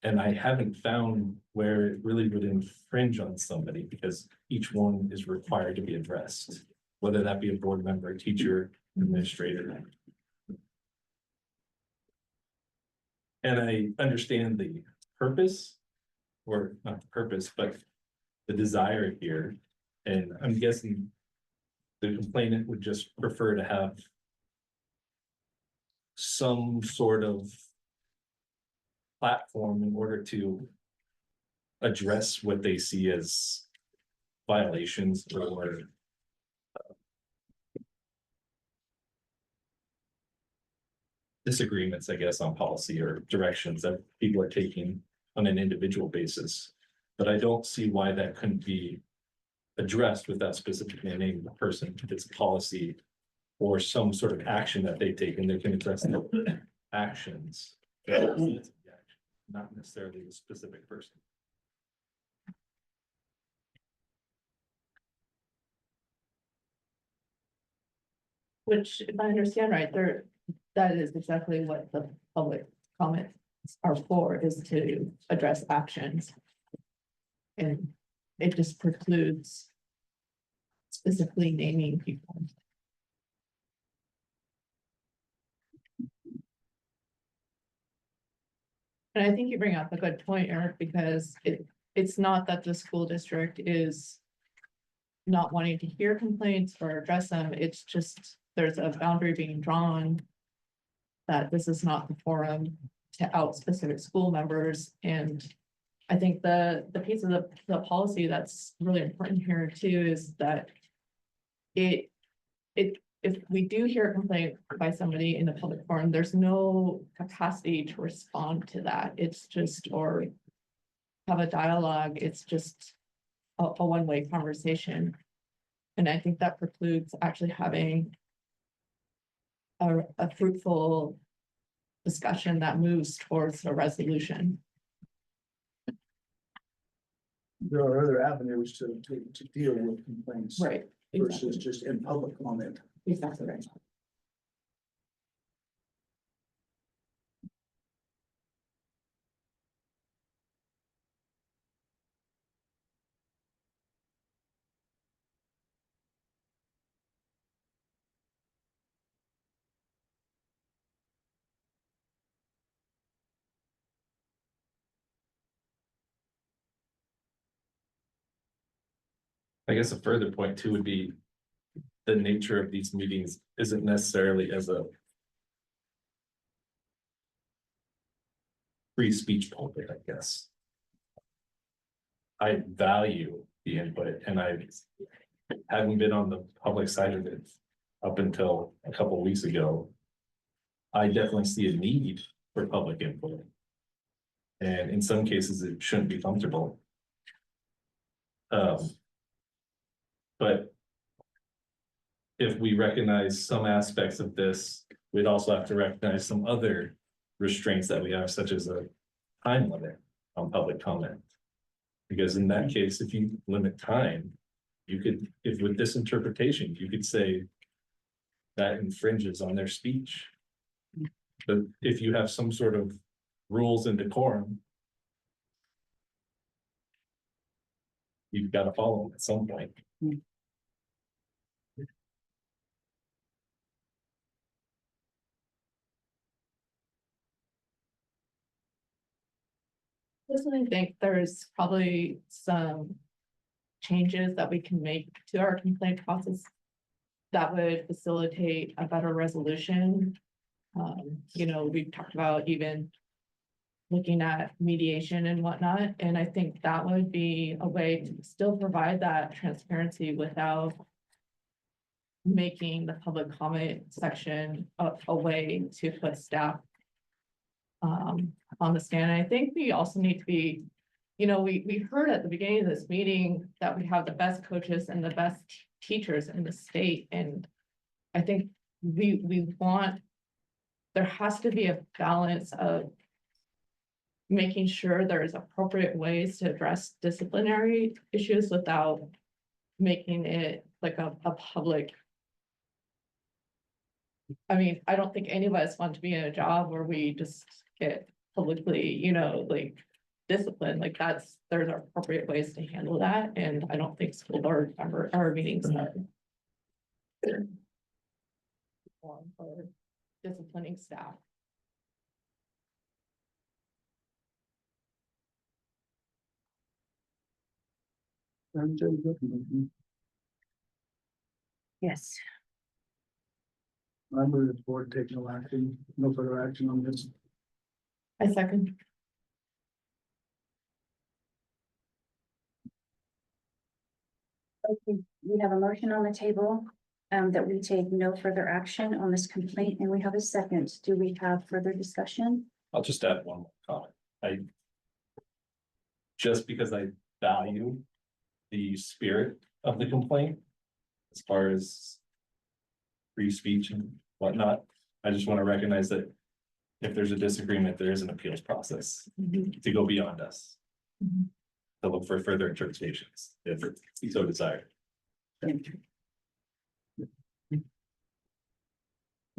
and I haven't found where it really would infringe on somebody, because each one is required to be addressed, whether that be a board member, teacher, administrator. And I understand the purpose, or not the purpose, but the desire here. And I'm guessing the complainant would just prefer to have some sort of platform in order to address what they see as violations or disagreements, I guess, on policy or directions that people are taking on an individual basis. But I don't see why that couldn't be addressed without specifically naming the person, if it's a policy or some sort of action that they take, and they can address the actions, not necessarily a specific person. Which, if I understand right, there, that is exactly what the public comments are for, is to address actions. And it just precludes specifically naming people. And I think you bring up a good point, Eric, because it's not that the school district is not wanting to hear complaints or address them, it's just there's a boundary being drawn that this is not the forum to out specific school members. And I think the piece of the policy that's really important here too is that if we do hear a complaint by somebody in the public forum, there's no capacity to respond to that. It's just, or have a dialogue, it's just a one-way conversation. And I think that precludes actually having a fruitful discussion that moves towards a resolution. There are other avenues to deal with complaints. Right. Versus just in public comment. Exactly right. I guess a further point too would be the nature of these meetings isn't necessarily as a free speech pulpit, I guess. I value the input, and I haven't been on the public side of it up until a couple of weeks ago. I definitely see a need for public input. And in some cases, it shouldn't be comfortable. But if we recognize some aspects of this, we'd also have to recognize some other restraints that we have, such as a time limit on public comment. Because in that case, if you limit time, you could, if with this interpretation, you could say that infringes on their speech. But if you have some sort of rules and decorum, you've got to follow them at some point. Personally, I think there's probably some changes that we can make to our complaint process that would facilitate a better resolution. You know, we've talked about even looking at mediation and whatnot, and I think that would be a way to still provide that transparency without making the public comment section a way to put staff on the stand. I think we also need to be, you know, we heard at the beginning of this meeting that we have the best coaches and the best teachers in the state, and I think we want, there has to be a balance of making sure there's appropriate ways to address disciplinary issues without making it like a public. I mean, I don't think any of us want to be in a job where we just get publicly, you know, like disciplined, like there's appropriate ways to handle that, and I don't think school board member or meetings are for disciplining staff. Yes. I move the board take no action, no further action on this. I second. Okay, we have a motion on the table that we take no further action on this complaint, and we have a second. Do we have further discussion? I'll just add one more comment. Just because I value the spirit of the complaint, as far as free speech and whatnot, I just want to recognize that if there's a disagreement, there is an appeals process to go beyond us. To look for further interpretations, if so desired.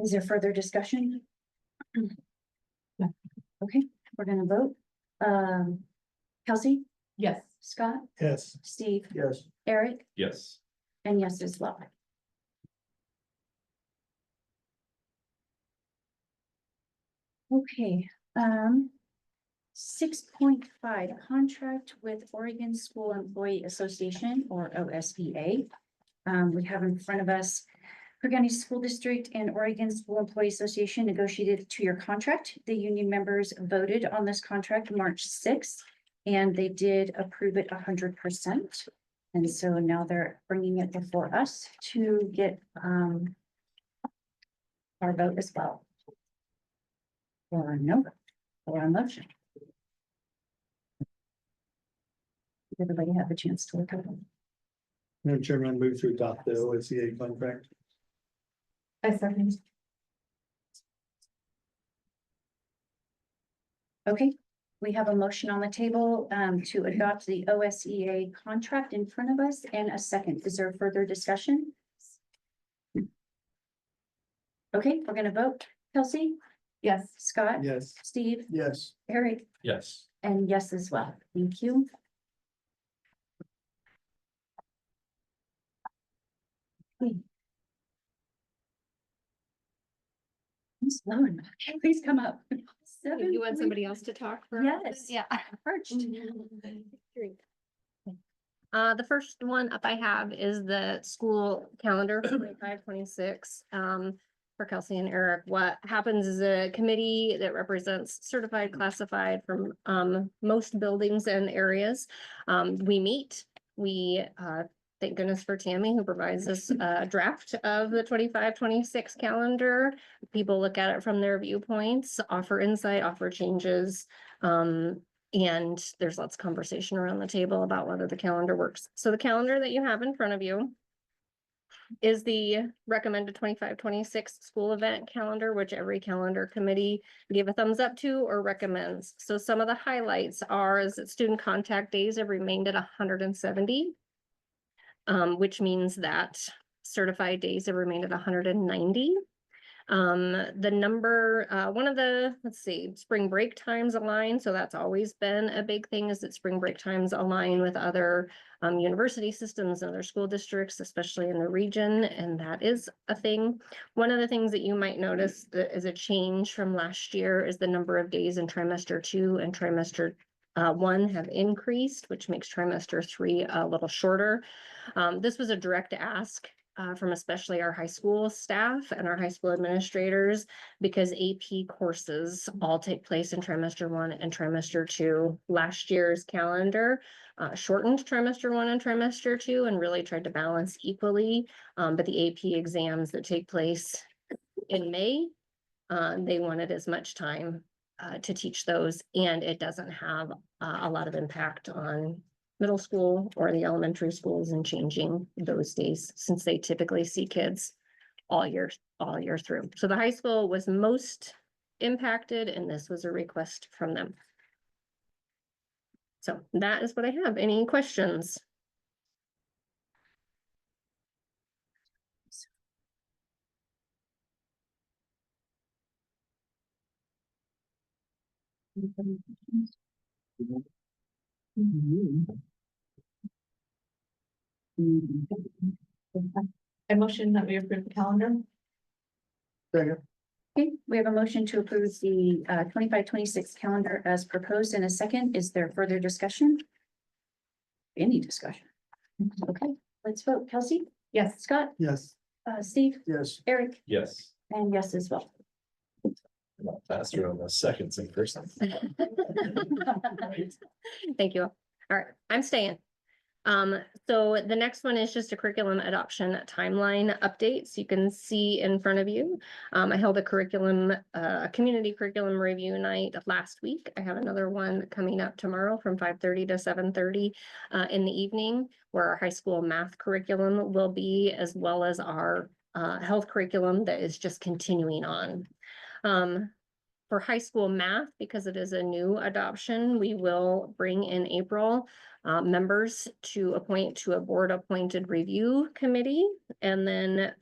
Is there further discussion? Okay, we're gonna vote. Kelsey, Yes. Scott, Yes. Steve, Yes. Eric, Yes. and yes as well. Okay, 6.5, contract with Oregon School Employee Association, or OSEA. We have in front of us Crook County School District and Oregon School Employee Association negotiated a 2-year contract. The union members voted on this contract March 6th, and they did approve it 100%. And so now they're bringing it before us to get our vote as well. Or no, or a motion. Everybody have a chance to look at them. Madam Chairman, I move to adopt the OSCA contract. I second. Okay, we have a motion on the table to adopt the OSEA contract in front of us and a second. Is there further discussion? Okay, we're gonna vote. Kelsey, Yes. Scott, Yes. Steve, Yes. Eric, Yes. and yes as well. Thank you. I'm slow enough. Please come up. You want somebody else to talk? for a moment? Yes. Yeah. Perched. The first one up I have is the school calendar for 25-26. For Kelsey and Eric, what happens is a committee that represents certified, classified from most buildings and areas. We meet, we thank goodness for Tammy, who provides us a draft of the 25-26 calendar. People look at it from their viewpoints, offer insight, offer changes. And there's lots of conversation around the table about whether the calendar works. So the calendar that you have in front of you is the recommended 25-26 school event calendar, which every calendar committee gave a thumbs up to or recommends. So some of the highlights are is that student contact days have remained at 170. Which means that certified days have remained at 190. The number, one of the, let's see, spring break times align. So that's always been a big thing, is that spring break times align with other university systems and other school districts, especially in the region. And that is a thing. One of the things that you might notice that is a change from last year is the number of days in trimester 2 and trimester 1 have increased, which makes trimester 3 a little shorter. This was a direct ask from especially our high school staff and our high school administrators, because AP courses all take place in trimester 1 and trimester 2. Last year's calendar shortened trimester 1 and trimester 2 and really tried to balance equally. But the AP exams that take place in May, they wanted as much time to teach those, and it doesn't have a lot of impact on middle school or the elementary schools and changing those days, since they typically see kids all year through. So the high school was most impacted, and this was a request from them. So that is what I have. Any questions? I motion that we approve the calendar. Okay, we have a motion to approve the 25-26 calendar as proposed in a second. Is there further discussion? Any discussion? Okay, let's vote. Kelsey? Yes. Scott? Yes. Steve? Yes. Eric? Yes. And yes as well. I'm not faster on the seconds in person. Thank you. All right, I'm staying. So the next one is just a curriculum adoption timeline update. So you can see in front of you. I held a community curriculum review night last week. I have another one coming up tomorrow from 5:30 to 7:30 in the evening, where our high school math curriculum will be, as well as our health curriculum that is just continuing on. For high school math, because it is a new adoption, we will bring in April members to appoint to a board appointed review committee. And then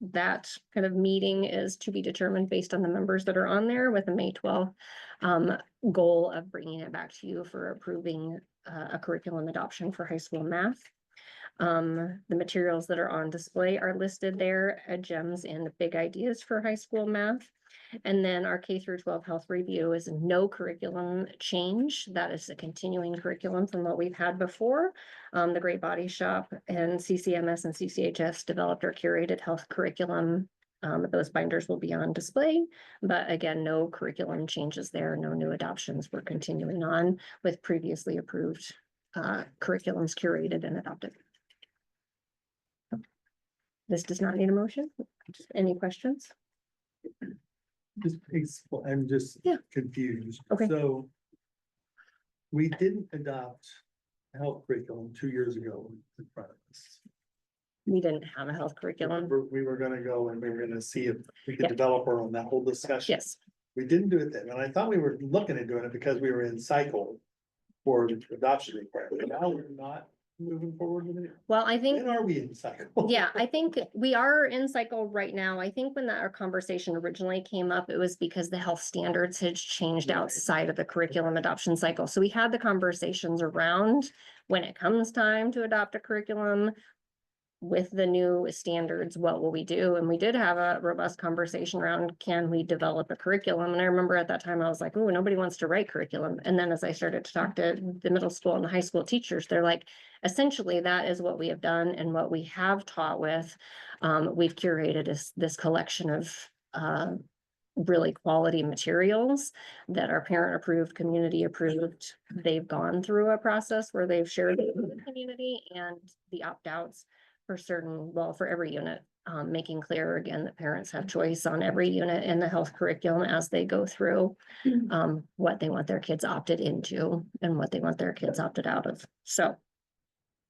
that kind of meeting is to be determined based on the members that are on there, with a May 12th goal of bringing it back to you for approving a curriculum adoption for high school math. The materials that are on display are listed there, gems and big ideas for high school math. And then our K-12 health review is no curriculum change. That is a continuing curriculum from what we've had before. The Great Body Shop and CCMS and CCHS developed our curated health curriculum. Those binders will be on display, but again, no curriculum changes there, no new adoptions. We're continuing on with previously approved curriculums curated and adopted. This does not need a motion. Any questions? I'm just Yeah. confused. Okay. So we didn't adopt health curriculum 2 years ago in front of us. We didn't have a health curriculum. We were gonna go and we were gonna see if we could Yeah. develop our own, that whole discussion. Yes. We didn't do it then, and I thought we were looking at doing it because we were in cycle for the adoption requirement. Now we're not moving forward with it. Well, I think. When are we in cycle? Yeah, I think we are in cycle right now. I think when our conversation originally came up, it was because the health standards had changed outside of the curriculum adoption cycle. So we had the conversations around when it comes time to adopt a curriculum with the new standards, what will we do? And we did have a robust conversation around, can we develop a curriculum? And I remember at that time, I was like, oh, nobody wants to write curriculum. And then as I started to talk to the middle school and the high school teachers, they're like, essentially, that is what we have done and what we have taught with. We've curated this collection of really quality materials that are parent approved, community approved. They've gone through a process where they've shared it with the community, and the opt-outs for certain, well, for every unit, making clear again that parents have choice on every unit in the health curriculum as they go through what they want their kids opted into and what they want their kids opted out of. So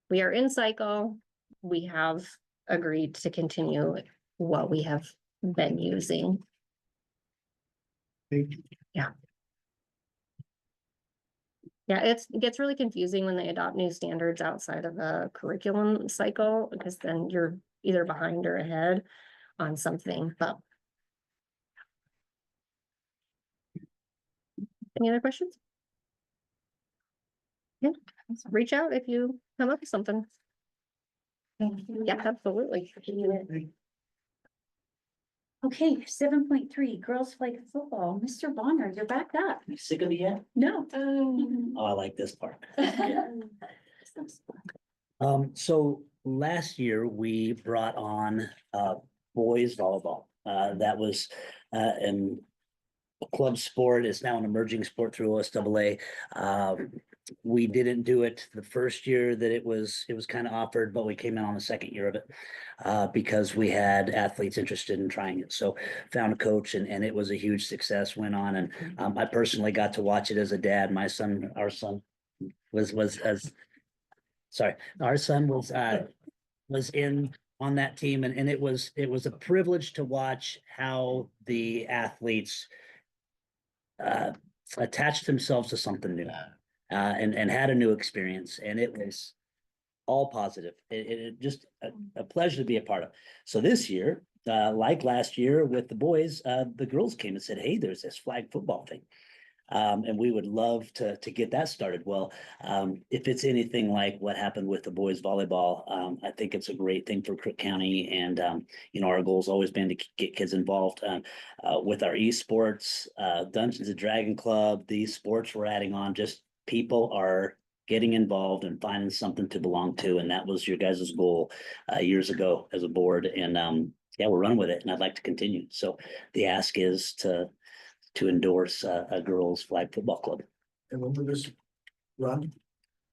we are in cycle. We have agreed to continue what we have been using. Yeah. Yeah, it gets really confusing when they adopt new standards outside of a curriculum cycle, because then you're either behind or ahead on something, but. Any other questions? Yeah, reach out if you come up with something. Yeah, absolutely. Okay, 7.3, girls flag football. Mr. Bonner, you're back up. You sick of it yet? No. Oh, I like this part. So last year we brought on boys volleyball. That was an a club sport. It's now an emerging sport through OSAA. We didn't do it the first year that it was kind of offered, but we came in on the second year of it because we had athletes interested in trying it. So found a coach and it was a huge success, went on. And I personally got to watch it as a dad. Our son was in on that team and it was a privilege to watch how the athletes attached themselves to something new and had a new experience, and it was all positive. It just a pleasure to be a part of. So this year, like last year with the boys, the girls came and said, "Hey, there's this flag football thing." And we would love to get that started. Well, if it's anything like what happened with the boys volleyball, I think it's a great thing for Crook County. And, our goal's always been to get kids involved with our esports, Dungeons and Dragon Club, these sports we're adding on, just people are getting involved and finding something to belong to. And that was your guys' goal years ago as a board. And yeah, we're running with it and I'd like to continue. So the ask is to endorse a girls flag football club. And when will this run?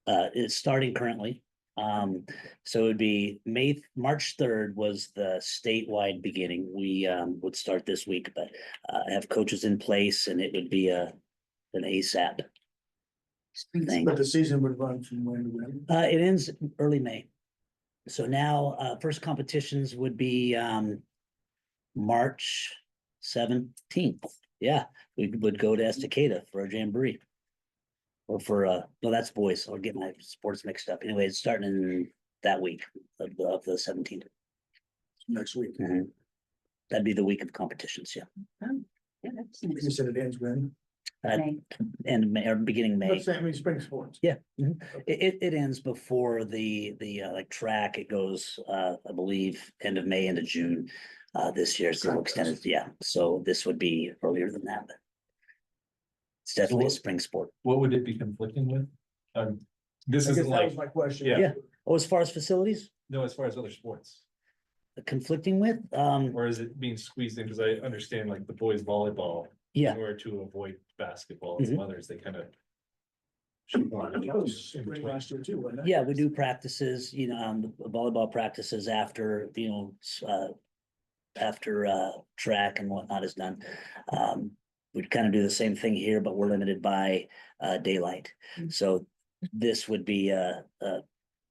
It's starting currently. So it'd be March 3rd was the statewide beginning. We would start this week, but have coaches in place and it would be an ASAP thing. But the season would run from when to when? It ends early May. So now first competitions would be March 17th. Yeah, we would go to Estacada for a jamboree. Or for no, that's boys. I'll get my sports mixed up. Anyway, it's starting in that week of the 17th. Next week. That'd be the week of competitions, yeah. You said it ends when? End of May or beginning May. Let's say, I mean, spring sports. Yeah, it ends before the like track. It goes, I believe, end of May into June. This year, so extended, yeah. So this would be earlier than that, but it's definitely a spring sport. What would it be conflicting with? This I guess isn't that like, was my question. yeah. Oh, as far as facilities, No, as far as other sports, conflicting with, or is it being squeezed in? Because I understand like the boys volleyball. Yeah. In order to avoid basketball and some others, they kind of. That was spring last year too, wasn't it? yeah, we do practices, volleyball practices after, after track and whatnot is done. We'd kind of do the same thing here, but we're limited by daylight. So this would be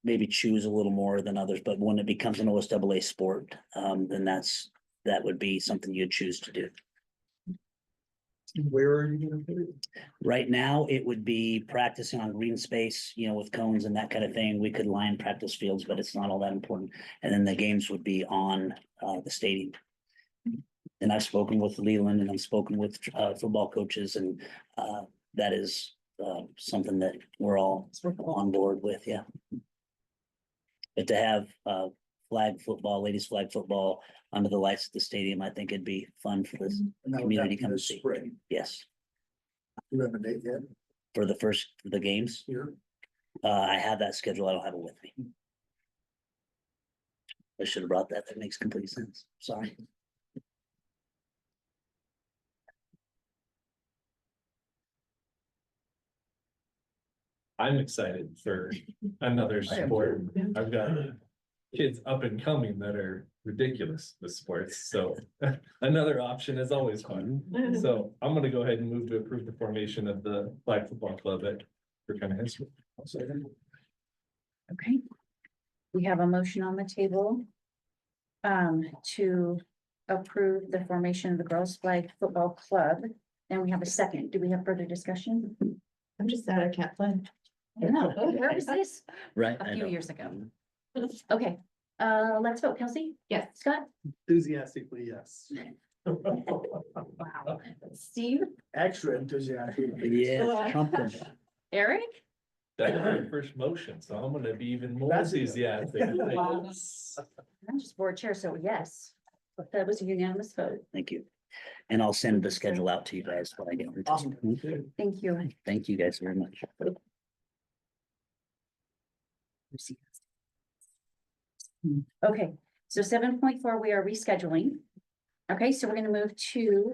maybe choose a little more than others, but when it becomes an OSAA sport, then that would be something you'd choose to do. Where are you gonna put it? Right now, it would be practicing on green space, with cones and that kind of thing. We could line practice fields, but it's not all that important. And then the games would be on the stadium. And I've spoken with Leland and I've spoken with football coaches and that is something that we're all on board with, yeah. But to have flag football, ladies flag football under the lights at the stadium, I think it'd be fun for this And that would community happen come to this see. spring. Yes, You have a date yet for the games. here? I have that schedule. I don't have it with me. I should have brought that. That makes complete sense. Sorry. I'm excited for another I am sport. I've got kids up and coming that are ridiculous with sports, so another option is always fun. So I'm gonna go ahead and move to approve the formation of the flag football club at Crook County High School. Okay. We have a motion on the table to approve the formation of the girls flag football club. And we have a second. Do we have further discussion? I'm just sad I can't play. No, where was this? Right. A I few know. years ago. Okay, let's vote. Kelsey? Yes. Scott? Enthusiastically, yes. Wow. Steve? Extra enthusiastic. Yes, Trumpkin. Eric? That's my first motion, so I'm gonna be even more That's it. enthusiastic. I'm just board chair, so yes. But that was a unanimous vote. Thank you. And I'll send the schedule out to you guys when I get. it. Awesome. Thank you. Thank you guys very much. Okay, so 7.4, we are rescheduling. Okay, so we're gonna move to.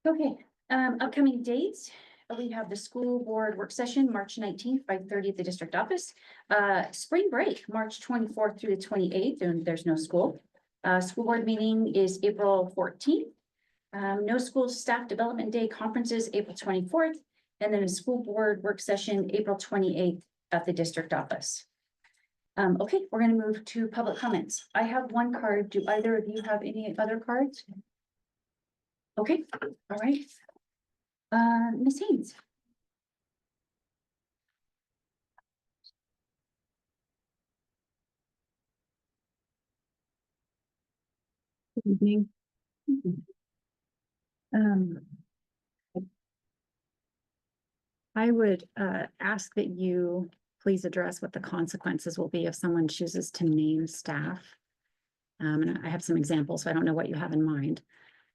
Okay, upcoming dates. We have the school board work session, March 19th, 5:30 at the district office. Spring break, March 24th through the 28th, and there's no school. School board meeting is April 14th. No school staff development day conferences, April 24th, and then a school board work session, April 28th at the district office. Okay, we're gonna move to public comments. I have one card. Do either of you have any other cards? Okay, all right. Ms. Haynes. Good evening. I would ask that you please address what the consequences will be if someone chooses to name staff. And I have some examples, so I don't know what you have in mind.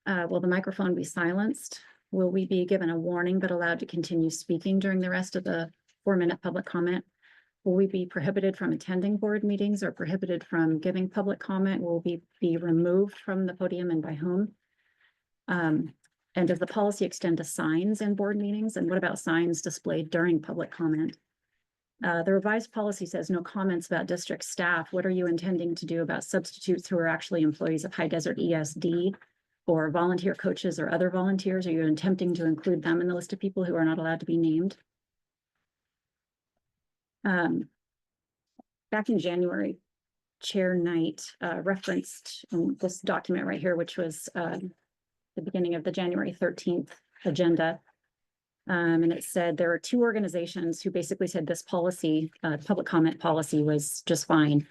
Will the microphone be silenced? Will we be given a warning but allowed to continue speaking during the rest of the 4-minute public comment? Will we be prohibited from attending board meetings or prohibited from giving public comment? Will we be removed from the podium and by whom? And does the policy extend to signs in board meetings? And what about signs displayed during public comment? The revised policy says no comments about district staff. What are you intending to do about substitutes who are actually employees of High Desert ESD or volunteer coaches or other volunteers? Are you attempting to include them in the list of people who are not allowed to be named? Back in January, Chair Knight referenced this document right here, which was the beginning of the January 13th agenda. And it said there are 2 organizations who basically said this policy, public comment policy was just fine.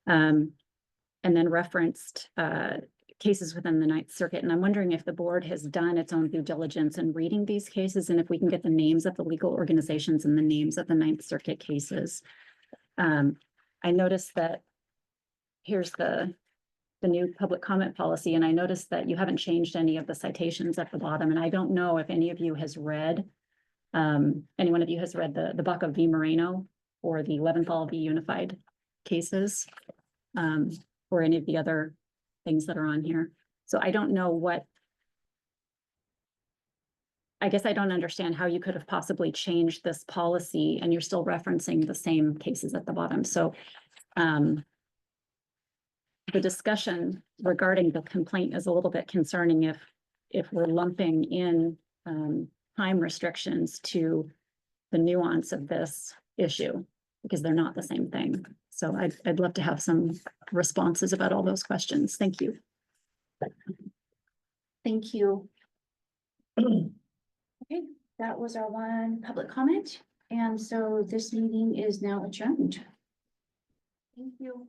And then referenced cases within the Ninth Circuit. And I'm wondering if the board has done its own due diligence in reading these cases and if we can get the names of the legal organizations and the names of the Ninth Circuit cases. I noticed that here's the new public comment policy, and I noticed that you haven't changed any of the citations at the bottom. And I don't know if any of you has read, any one of you has read the Baca v. Moreno or the Leventhal v. Unified cases, or any of the other things that are on here. So I don't know what, I guess I don't understand how you could have possibly changed this policy and you're still referencing the same cases at the bottom. So the discussion regarding the complaint is a little bit concerning if we're lumping in time restrictions to the nuance of this issue, because they're not the same thing. So I'd love to have some responses about all those questions. Thank you. Thank you. Okay, that was our one public comment. And so this meeting is now adjourned. Thank you.